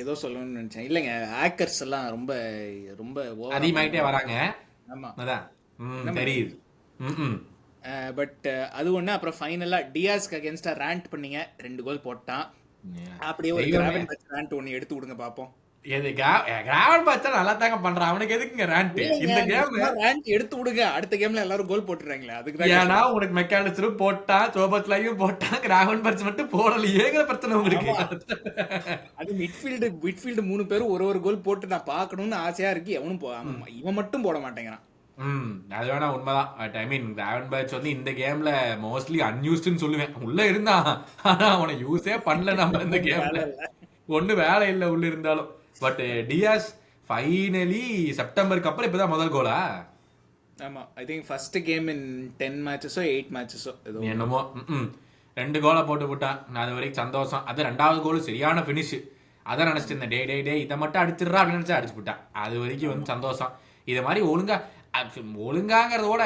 ஏதோ சொல்லணும்னு நினைச்சேன். இல்லைங்க, ஹேக்கர்ஸ் எல்லாம் ரொம்ப ரொம்ப அதிகமாயிட்டே வராங்க. ஆமா, அதான் தெரியுது. பட் அது ஒண்ணு. அப்புறம் ஃபைனலா டியாஸ்க்கு அகேன்ஸ்டா ரேண்ட் பண்ணீங்க, 2 கோல் போட்டான். அப்படியே ஒரு கிராவன் பட்ச் ரேண்ட் ஒன்னு எடுத்து விடுங்க பாப்போம். கிராவன் பட்ச் நல்லா தாங்க பண்றான். அவனுக்கு எதுக்குங்க ரேண்ட்? இந்த கேம் ரேண்ட் எடுத்து விடுங்க, அடுத்த கேம்ல எல்லாரும் கோல் போட்டுறாங்களே அதுக்கு. ஏன்னா உனக்கு மெக்கானிசரும் போட்டா, சோபத்லையும் போட்டா, கிராவன் பட்ச் மட்டும் போடலையேங்கிற பிரச்சனை உங்களுக்கு. அது மிட்ஃபீல்டு 3 பேரும் ஒரு கோல் போட்டு நான் பாக்கணும்னு ஆசையா இருக்கு. எவனும் இவன் மட்டும் போட மாட்டேங்கிறான். அது வேணா உண்மைதான். பட் ஐ மீன் கிராவன் பட்ச் வந்து இந்த கேம்ல மோஸ்ட்லி அன்யூஸ்டுன்னு சொல்லுவேன். உள்ள இருந்தான், ஆனா அவனை யூஸே பண்ணல நம்ம இந்த கேம்ல. ஒண்ணு வேலை இல்லை உள்ள இருந்தாலும். பட் டியாஸ் ஃபைனலி செப்டம்பருக்கு அப்புறம் இப்பதான் முதல் கோலா? ஆமா ஐ திங்க் ஃபர்ஸ்ட் கேம் இன் 10 மேட்சஸோ 8 மேட்சஸோ ஏதோ என்னமோ 2 கோலை போட்டு விட்டான். நான் அது வரைக்கும் சந்தோஷம். அது 2வது கோல் சரியான ஃபினிஷ். அதான் நினைச்சிட்டு இருந்தேன், டே இதை மட்டும் அடிச்சிடுறா அப்படின்னு நினைச்சா அடிச்சு விட்டான். அது வரைக்கும் வந்து சந்தோஷம். இதை மாதிரி ஒழுங்காங்கிறத விட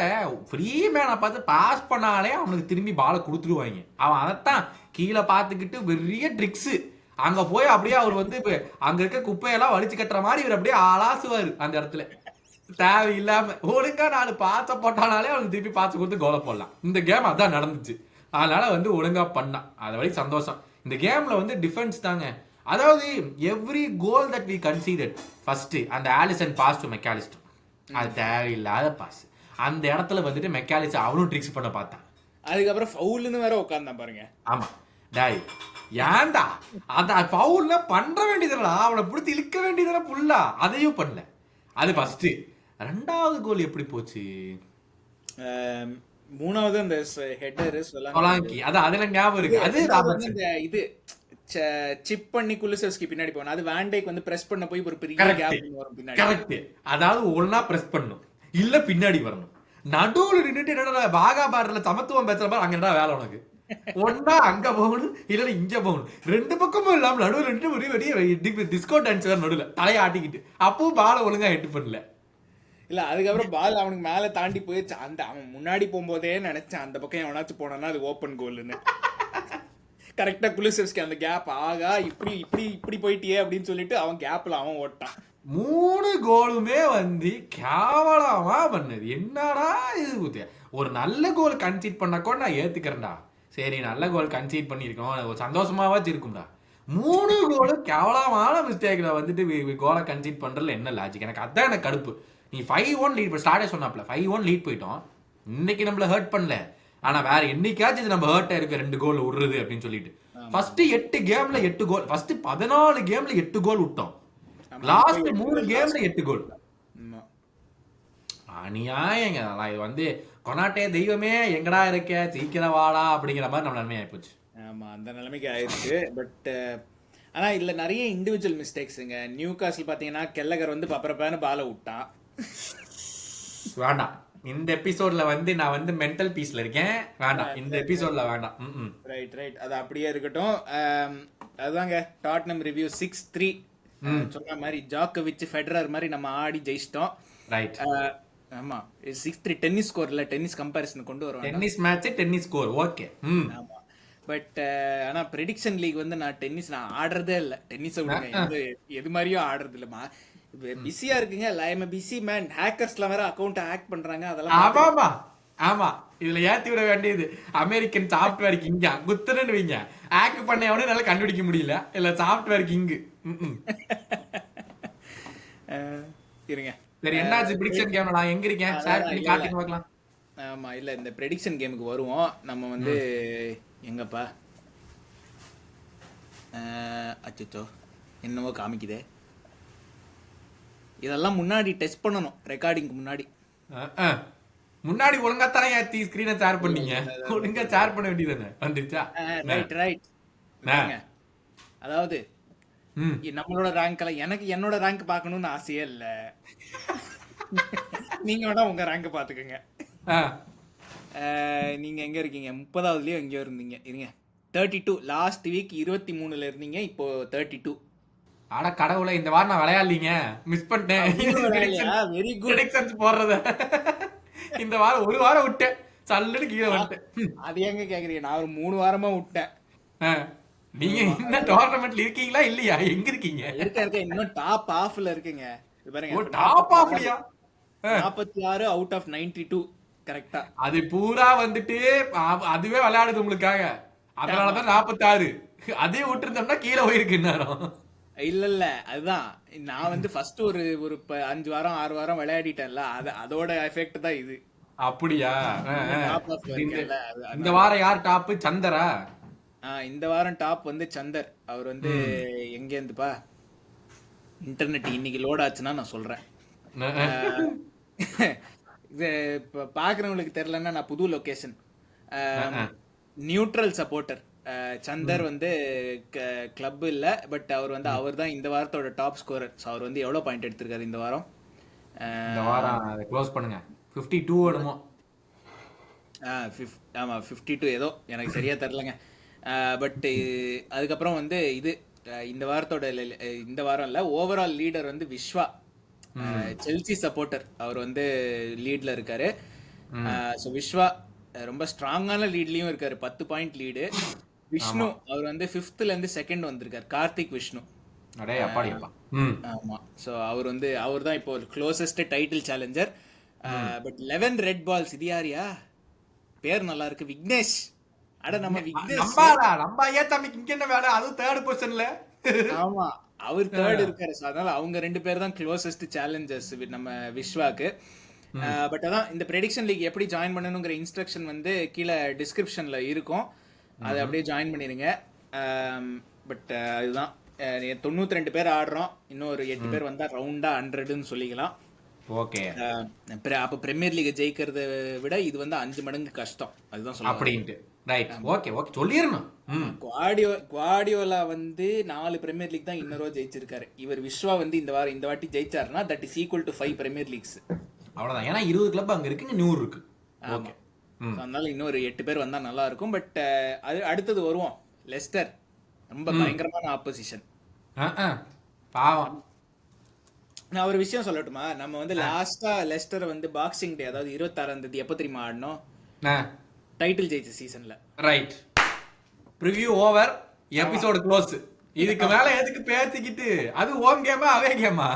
ஃப்ரீ மேனை பார்த்து பாஸ் பண்ணாலே அவனுக்கு திரும்பி பாலை கொடுத்துருவாங்க. அவன் அதைத்தான் கீழே பார்த்துக்கிட்டு பெரிய ட்ரிக்ஸு அங்க போய் அப்படியே அவர் வந்து அங்க இருக்க குப்பையெல்லாம் வலிச்சு கட்டுற மாதிரி இவர் அப்படியே ஆளாசுவாரு அந்த இடத்துல. தேவையில்லாம ஒழுங்கா 4 பாச போட்டானாலே அவனுக்கு திருப்பி பாச கொடுத்து கோலை போடலாம். இந்த கேம் அதான் நடந்துச்சு. அதனால வந்து ஒழுங்கா பண்ணான். அது வரைக்கும் சந்தோஷம். இந்த கேம்ல வந்து டிஃபென்ஸ் தாங்க. அதாவது every goal that we conceded first அந்த ஆலிசன் பாஸ் டு மெக்காலிஸ்டர், அது தேவையில்லாத பாஸ். அந்த இடத்துல வந்துட்டு மெக்காலிஸ்டர் அவனும் ட்ரிக்ஸ் பண்ண பார்த்தான். அதுக்கப்புறம் ஃபவுல்னு வேற உட்கார்ந்தான் பாருங்க. ஆமா டாய் ஏன்டா அத ஃபவுல்ல பண்ற வேண்டியதுடா, அவனை பிடிச்சி இழுக்க வேண்டியதுடா புல்லா, அதையும் பண்ணல. அது ஃபர்ஸ்ட். 2வது கோல் எப்படி போச்சு? 3வது அந்த ஹெட்டர் சொலாங்கி, அது அதுல ஞாபகம் இருக்கு. அது இந்த இது சிப் பண்ணி குலுசெவ்ஸ்கி பின்னாடி போனா அது வேண்டைக்கு வந்து பிரஸ் பண்ண போய் ஒரு பெரிய கேப் வரும் பின்னாடி. கரெக்ட். அதாவது ஒண்ணா பிரஸ் பண்ணணும் இல்ல பின்னாடி வரணும். நடுவுல நின்னுட்டு என்னடா பாகா பார்டர்ல சமத்துவம் பேசுற மாதிரி அங்க என்னடா வேலை உனக்கு? ஒன்னா அங்க போகணும் இல்ல இங்க போகணும். 2 பக்கமும் இல்லாம நடுவுல நின்று ஒரு வெளியே டிஸ்கோ டான்ஸ் நடுவுல தலையை ஆட்டிக்கிட்டு அப்பவும் பால ஒழுங்கா ஹெட் பண்ணல. இல்ல அதுக்கப்புறம் பால் அவனுக்கு மேல தாண்டி போயிடுச்சு. அந்த அவன் முன்னாடி போகும்போதே நினைச்சான் அந்த பக்கம் எவனாச்சும் போனான்னா அது ஓப்பன் கோல்னு. கரெக்டா குலுசெவ்ஸ்கி அந்த கேப் ஆகா இப்படி இப்படி இப்படி போயிட்டியே அப்படின்னு சொல்லிட்டு அவன் கேப்ல அவன் ஓட்டான். 3 கோலுமே வந்து கேவலமா பண்ணது. என்னடா இது? ஒரு நல்ல கோல் கன்சீட் பண்ண கூட நான் ஏத்துக்கிறேன்டா. சரி நல்ல கோல் கன்சீட் பண்ணிருக்கோம், ஒரு சந்தோஷமாவாச்சும் இருக்கும்டா. 3 கோலும் கேவலமான மிஸ்டேக்ல வந்துட்டு கோலை கன்சீட் பண்றதுல என்ன லாஜிக்? எனக்கு அதான் எனக்கு கடுப்பு. நீ 5-1 லீட் ஸ்டார்டே சொன்னாப்ல 5-1 லீட் போயிட்டோம். இன்னைக்கு நம்மள ஹர்ட் பண்ணல, ஆனா வேற என்னைக்காச்சும் நம்ம ஹர்ட் ஆயிருக்கு 2 கோல் விடுறது அப்படின்னு சொல்லிட்டு. ஃபர்ஸ்ட் 8 கேம்ல 8 கோல், ஃபர்ஸ்ட் 14 கேம்ல 8 கோல் விட்டோம். லாஸ்ட் 3 கேம்ல 8 கோல். அநியாயங்க. இது வந்து கொனாட்டே தெய்வமே எங்கடா இருக்க சீக்கிரம் வாடா அப்படிங்கிற மாதிரி நம்ம நிலைமை ஆயிப்போச்சு. ஆமா அந்த நிலைமைக்கு ஆயிடுச்சு. பட் ஆனா இதுல நிறைய இண்டிவிஜுவல் மிஸ்டேக்ஸுங்க. நியூ காஸ்ல் பாத்தீங்கன்னா கெல்லகர் வந்து பப்பரப்பான பாலை விட்டான். வேண்டாம் இந்த எபிசோட்ல வந்து நான் வந்து மென்டல் பீஸ்ல இருக்கேன். வேண்டாம் இந்த எபிசோட்ல வேண்டாம். ரைட் அது அப்படியே இருக்கட்டும். அதுதாங்க டாட்னம் ரிவ்யூ 6-3 சொன்ன மாதிரி ஜாக்கோவிச் ஃபெடரர் மாதிரி நம்ம ஆடி ஜெயிச்சிட்டோம். ரைட். ஆமா 6-3 டென்னிஸ் ஸ்கோர்ல டென்னிஸ் கம்பேரிசன் கொண்டு வருவாங்க. Tennis match tennis score okay. ஆமா பட் ஆனா ப்ரெடிக்ஷன் லீக் வந்து நான் ஆடுறதே இல்ல. டென்னிஸ் எது மாதிரியும் ஆடுறது இல்லமா. பிஸியா இருக்குங்க. Lime busy man. ஹேக்கர்ஸ்லாம் வேற அக்கவுண்ட் ஹேக் பண்றாங்க. அதெல்லாம் ஆமா இதுல ஏத்தி விட வேண்டியது அமெரிக்கன் சாஃப்ட்வேர் கிங்க குத்துறன்னு வைங்க. ஹேக் பண்ணவனே என்னால கண்டுபிடிக்க முடியல. இல்ல சாஃப்ட்வேர் கிங்கு இருங்க. சரி என்னாச்சு ப்ரெடிக்ஷன் கேம்ல? நான் எங்க இருக்கேன் ஷேர் பண்ணி காட்டுங்க பார்க்கலாம். ஆமா இல்ல இந்த ப்ரெடிக்ஷன் கேமுக்கு வருவோம். நம்ம வந்து எங்கப்பா அச்சோ என்னவோ காமிக்குதே. இதெல்லாம் முன்னாடி டெஸ்ட் பண்ணணும் ரெக்கார்டிங்க்கு முன்னாடி ஒழுங்கா தானே ஏத்தி ஸ்கிரீனை ஷேர் பண்ணீங்க. ஒழுங்கா ஷேர் பண்ண வேண்டியதானே வந்துருச்சா? ரைட். அதாவது நம்மளோட ரேங்க் எல்லாம் எனக்கு என்னோட ரேங்க் பார்க்கணும்னு ஆசையே இல்ல. நீங்க வேணா உங்க ரேங்க் பாத்துக்கோங்க. நீங்க எங்க இருக்கீங்க? 30வதுலயோ எங்கேயோ இருந்தீங்க. இருங்க 32. லாஸ்ட் வீக் 23ல இருந்தீங்க, இப்போ 32. அட கடவுளே, இந்த வாரம் நான் விளையாடலீங்க, மிஸ் பண்ணிட்டேன். வெரி குட் போடுறத இந்த வாரம் ஒரு வாரம் விட்டேன், சல்லுன்னு கீழே வந்துட்டேன். அது எங்க கேக்குறீங்க? நான் ஒரு 3 வாரமா விட்டேன். நீங்க என்ன டோர்னமெண்ட்ல இருக்கீங்களா இல்லையா? எங்க இருக்கீங்க? இருக்க இன்னும் டாப் ஆஃப்ல இருக்குங்க. இது பாருங்க, டாப் ஆஃப்லயா? 46 அவுட் ஆஃப் 92 கரெக்ட்டா. அது பூரா வந்துட்டு அதுவே விளையாடுது உங்களுக்காக, அதனாலதான் 46. அதே விட்டுருந்தோம்னா கீழே போயிருக்கு நேரம். இல்ல அதுதான் நான் வந்து ஃபர்ஸ்ட் ஒரு 5 வாரம் 6 வாரம் விளையாடிட்டேன்ல, அதோட எஃபெக்ட் தான் இது. அப்படியா? இந்த வாரம் யார் டாப்? சந்தரா? இந்த வாரம் டாப் வந்து சந்தர். அவர் வந்து எங்க இருந்துப்பா, இன்டர்நெட் இன்னைக்கு லோட் ஆச்சுன்னா நான் சொல்றேன். இது பாக்குறவங்களுக்கு தெரியலன்னா நான் புது லொகேஷன். நியூட்ரல் சப்போர்ட்டர் சந்தர் வந்து கிளப் இல்ல, பட் அவர் வந்து அவர் தான் இந்த வாரத்தோட டாப் ஸ்கோரர். அவர் வந்து எவ்வளவு பாயிண்ட் எடுத்திருக்காரு இந்த வாரம்? க்ளோஸ் பண்ணுங்க. 52 என்னமோ. ஆமாம் 52 ஏதோ எனக்கு சரியாக தெரிலங்க. பட்டு அதுக்கப்புறம் வந்து இது இந்த வாரத்தோட இந்த வாரம் இல்லை, ஓவரால் லீடர் வந்து விஸ்வா, செல்சி சப்போர்ட்டர். அவர் வந்து லீட்ல இருக்காரு. ஸோ விஸ்வா ரொம்ப ஸ்ட்ராங்கான லீட்லயும் இருக்காரு, 10 பாயிண்ட் லீடு. விஷ்ணு அவர் வந்து 5th இருந்து 2nd வந்திருக்காரு, கார்த்திக் விஷ்ணு. அடே அப்பாடியப்பா. ஆமா, ஸோ அவர் வந்து அவர் தான் இப்போ closest title challenger. But 11 red balls. இது யாரியா பேர் நல்லா இருக்கு, விக்னேஷ். அட நம்ம விக்னேஷ் நம்ம ஏன் தம்பிக்கு இங்க என்ன வேலை, அதுவும் 3rd பொசிஷன்ல. ஆமா, அவர் 3rd இருக்காரு. அதனால அவங்க 2 பேர் தான் க்ளோசஸ்ட் சேலஞ்சர்ஸ் நம்ம விஸ்வாக்கு. பட் அதான் இந்த ப்ரெடிக்ஷன் லீக் எப்படி ஜாயின் பண்ணணுங்கிற இன்ஸ்ட்ரக்ஷன் வந்து கீழே டிஸ்கிரிப்ஷன்ல இருக்கும், அதை அப்படியே ஜாயின் பண்ணிடுங்க. பட் அதுதான் 92 பேர் ஆடுறோம், இன்னும் ஒரு 8 பேர் வந்தா ரவுண்டா 100ன்னு சொல்லிக்கலாம். ஓகே, அப்ப பிரீமியர் லீக் ஜெயிக்கிறத விட இது வந்து 5 மடங்கு கஷ்டம், அதுதான் சொல்ல அப்படின்ட்டு. ரைட், ஓகே ஓகே சொல்லிரணும். குவாடியோலா வந்து 4 பிரீமியர் லீக் தான் இன்னொரு ஜெயிச்சிருக்காரு. இவர் விஸ்வா வந்து இந்த வாட்டி ஜெயிச்சாருன்னா that is equal to 5 Premier Leagues. அவ்வளவுதான், ஏன்னா 20 கிளப் அங்க இருக்கு, 100 இருக்கு. ஓகே, அதனால இன்னொரு 8 பேர் வந்தா நல்லா இருக்கும். பட் அது அடுத்தது வருவோம், லெஸ்டர். ரொம்ப பயங்கரமான ஆப்போசிஷன். பாவம். நான் ஒரு விஷயம் சொல்லட்டுமா? நம்ம வந்து லாஸ்டா லெஸ்டர் வந்து பாக்ஸிங் டே, அதாவது 26ஆம் தேதி எப்ப தெரியுமா ஆடணும்? டைட்டில் ஜெயிச்ச சீசன்ல. Right, preview over, episode close. இதுக்கு மேல எதுக்கு பேசிக்கிட்டு? அது ஹோம் கேமா அவே கேமா?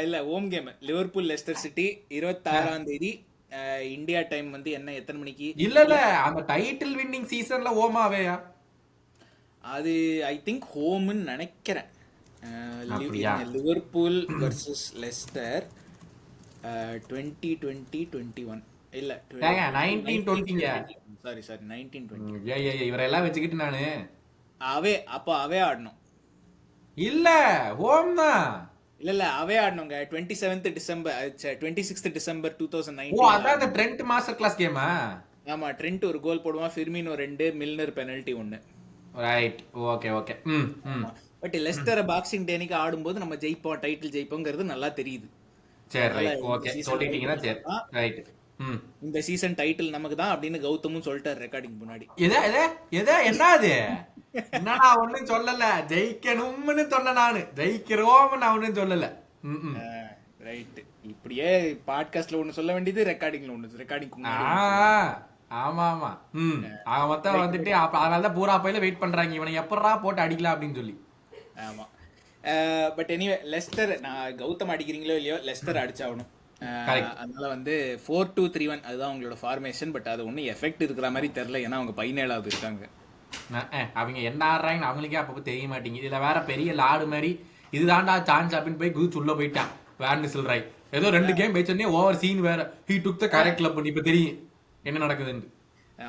இல்ல, home game. Liverpool Lester city 26ஆம் தேதி இந்தியா டைம் வந்து என்ன, எத்தனை மணிக்கு? இல்ல அந்த டைட்டில் வின்னிங் சீசன்ல ஹோமா அவேயா? அது ஐ திங்க் ஹோம்னு நினைக்கிறேன். லிவர்பூல் வர்சஸ் லெஸ்டர் 2020-21 இல்ல 1920. சாரி 1920. இவரெல்லாம் வச்சுக்கிட்டு நானு அவே ஆடணும். இல்ல ஹோம் தான். இல்ல அவே ஆடணுங்க. 26th December 2019. ஓ, அதான் அந்த ட்ரெண்ட் மாஸ்டர் கிளாஸ் கேமா? ஆமா, ட்ரெண்ட் ஒரு கோல் போடுவான், Firmino 2, Milner penalty 1. Right, okay okay. But Leicester Boxing Day அன்னைக்கு ஆடும்போது நம்ம ஜெயிப்போம், டைட்டில் ஜெயிப்போங்கிறது நல்லா தெரியுது. சரி, ரைட், ஓகே சொல்லிட்டீங்கன்னா சரி. ரைட், இந்த சீசன் டைட்டில் நமக்கு தான் அப்படின்னு கௌதமும் சொல்லிட்டாரு ரெக்கார்டிங் முன்னாடி. என்னது என்னடா ஒண்ணும் சொல்லல, ஜெயிக்கணும்னு சொன்ன நானு, ஜெயிக்கிறோம் நான் ஒண்ணும் சொல்லல. ரைட், இப்படியே பாட்காஸ்ட்ல ஒண்ணு சொல்ல வேண்டியது, ரெக்கார்டிங்ல ஒண்ணு. ரெக்கார்டிங் ஆமா ஆமா. அவன் மொத்தம் வந்துட்டு அதனாலதான் பூரா பையில வெயிட் பண்றாங்க, இவனை எப்படா போட்டு அடிக்கலாம் அப்படின்னு சொல்லி. ஆமா, பட் எனிவே லெஸ்டர், நான் கௌதம் அடிக்கிறீங்களோ இல்லையோ லெஸ்டர் அடிச்சாகணும். அதனால வந்து 4-2-3-1 அதுதான் அவங்களோட ஃபார்மேஷன். பட் அது ஒன்றும் எஃபெக்ட் இருக்கிற மாதிரி தெரியல, ஏன்னா அவங்க 17வது இருக்காங்க. அவங்க என்ன ஆடுறாங்கன்னு அவங்களுக்கே அப்பப்போ தெரிய மாட்டேங்குது. இதுல வேற பெரிய லாடு மாதிரி இதுதான்டா சான்ஸ் அப்படின்னு போய் குதிச்சு உள்ள போயிட்டான் வேர்னு சொல்றாய். ஏதோ 2 கேம் போயிச்சோடனே ஓவர் சீன் வேற, he took the correct club. இப்ப தெரியும் என்ன நடக்குதுன்னு.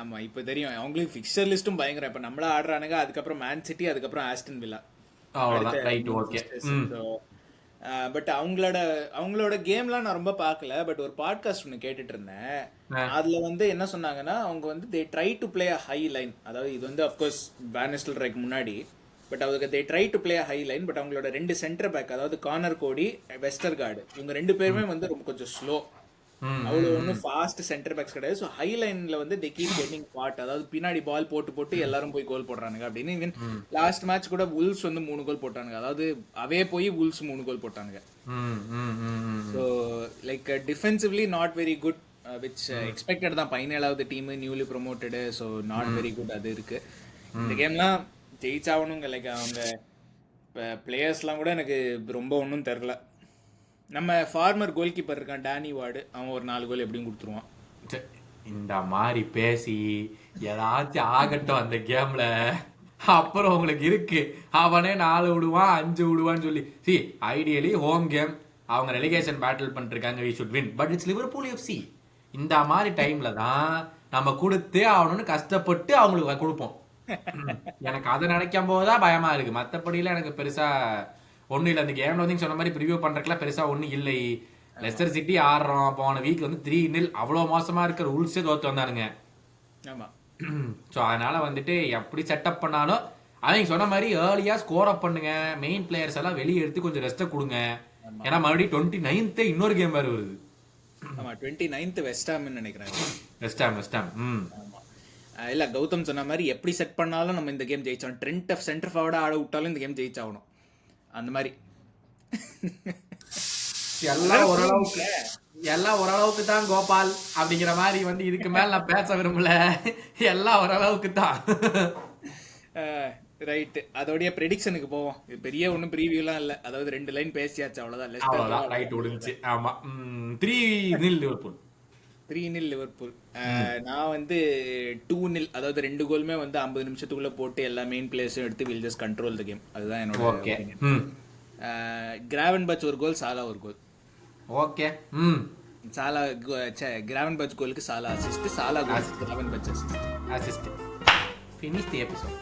ஆமா, இப்ப தெரியும் அவங்களுக்கு ஃபிக்சர் லிஸ்டும் பயங்கரம். இப்ப நம்மள ஆடுறானுங்க, அதுக்கப்புறம் மேன் சிட்டி, அதுக்கப்புறம் ஆஸ்டன் வில்லா. அவ்வளவுதான். Right, okay. பட் அவங்களோட கேம்லாம் நான் ரொம்ப பார்க்கல. பட் ஒரு பாட்காஸ்ட் ஒன்று கேட்டுட்டு இருந்தேன். அதுல வந்து என்ன சொன்னாங்கன்னா, அவங்க வந்து they try to play a high line. அதாவது இது வந்து அஃப்கோர்ஸ் வேன் நிஸ்டல்ராய்க்கு முன்னாடி. பட் அவங்க they try to play a high line. But அவங்களோட 2 சென்டர் பேக், அதாவது கார்னர் கோடி, வெஸ்டர்கார்டு, இவங்க 2 பேருமே வந்து ரொம்ப கொஞ்சம் ஸ்லோ. அவ்வளவு ஒன்றும் ஃபாஸ்ட் சென்டர் பேக்ஸ் கிடையாது. ஸோ ஹை லைன்ல வந்து தே கீப் கெட்டிங் பாட், அதாவது பின்னாடி பால் போட்டு எல்லாரும் போய் கோல் போடுறானுங்க அப்படின்னு. ஈவன் லாஸ்ட் மேட்ச் கூட வுல்ஸ் வந்து 3 கோல் போட்டானுங்க. அதாவது அவே போய் வுல்ஸ் 3 கோல் போட்டானுங்க. So like defensively not very good, which expected தான். 17வது team, newly promoted, so not very good. அது இருக்கு. இந்த கேம்லாம் ஜெயிச்சாகணுங்க. லைக் அவங்க பிளேயர்ஸ்லாம் கூட எனக்கு ரொம்ப ஒன்றும் தெரில. நம்ம ஃபார்மர் கோல் கீப்பர் இருக்கான் டேனி வார்டு, அவன் ஒரு 4 கோல் எப்படியும் கொடுத்துருவான். இந்த மாதிரி பேசி ஏதாச்சும் ஆகட்டும் அந்த கேம்ல, அப்புறம் உங்களுக்கு இருக்கு அவனே 4 விடுவான் 5 விடுவான்னு சொல்லி. சி ஐடியலி ஹோம் கேம், அவங்க ரெலிகேஷன் பேட்டில் பண்ணிருக்காங்க, we should win, but it's Liverpool FC. இந்த மாதிரி டைம்ல தான் நம்ம கொடுத்தே ஆகணும்னு கஷ்டப்பட்டு அவங்களுக்கு கொடுப்போம். எனக்கு அதை நினைக்கும் போதுதான் பயமா இருக்கு. மற்றபடியில எனக்கு பெருசா ஒன்றும் இல்லை. அந்த கேம்ல வந்து சொன்ன மாதிரி ப்ரிவியூ பண்றதுக்குலாம் பெருசா ஒன்றும் இல்லை. லெஸ்டர் சிட்டி ஆடுறோம், போன வீக் வந்து 3-0 அவ்வளோ மோசமா இருக்கிற ரூல்ஸே தோத்து வந்தானுங்க. ஆமா, ஸோ அதனால வந்துட்டு எப்படி செட்டப் பண்ணாலும் அவங்க சொன்ன மாதிரி ஏர்லியா ஸ்கோர் அப் பண்ணுங்க. மெயின் பிளேயர்ஸ் எல்லாம் வெளியே எடுத்து கொஞ்சம் ரெஸ்ட்டை கொடுங்க. ஏன்னா மறுபடியும் 29th இன்னொரு கேம் வேறு வருது. ஆமா 29th வெஸ்டாம்னு நினைக்கிறேன். West Ham. ஆமா. இல்ல கௌதம் சொன்ன மாதிரி எப்படி செட் பண்ணாலும் நம்ம இந்த கேம் ஜெயிச்சோம். ட்ரெண்ட் சென்டர் ஃபார்வர்டா ஆட விட்டாலும் இந்த கேம் ஜெயிச்சாகணும். அந்த மாதிரி எல்லாம் ஓரளவுக்கு தான் கோபால் அப்படிங்கிற மாதிரி வந்து இதுக்கு மேல நான் பேச விரும்பல. எல்லாம் ஓரளவுக்கு தான். ரைட்டு. அதோடைய ப்ரெடிக்ஷனுக்கு போவோம். இது பெரிய ஒன்றும் ப்ரீவியூலாம் இல்லை. அதாவது 2 லைன் பேசியாச்சு, அவ்வளோதான். ரைட் முடிஞ்சுச்சு. ஆமா 3-0 லிவர்பூல். 3-0 லிவர்பூல். நான் வந்து 2-0, அதாவது 2 கோலுமே வந்து 50 நிமிஷத்துக்குள்ள போட்டு எல்லா மெயின் பிளேயர்ஸும் எடுத்து will just control the game. அதுதான் என்னோட opinion. கிராவன்பச் ஒரு கோல், சாலா ஒரு கோல். ஓகே. சாலா கிராவன்பச் கோலுக்கு Salah assist, Salah goal Gravenberch assist. Finish the episode.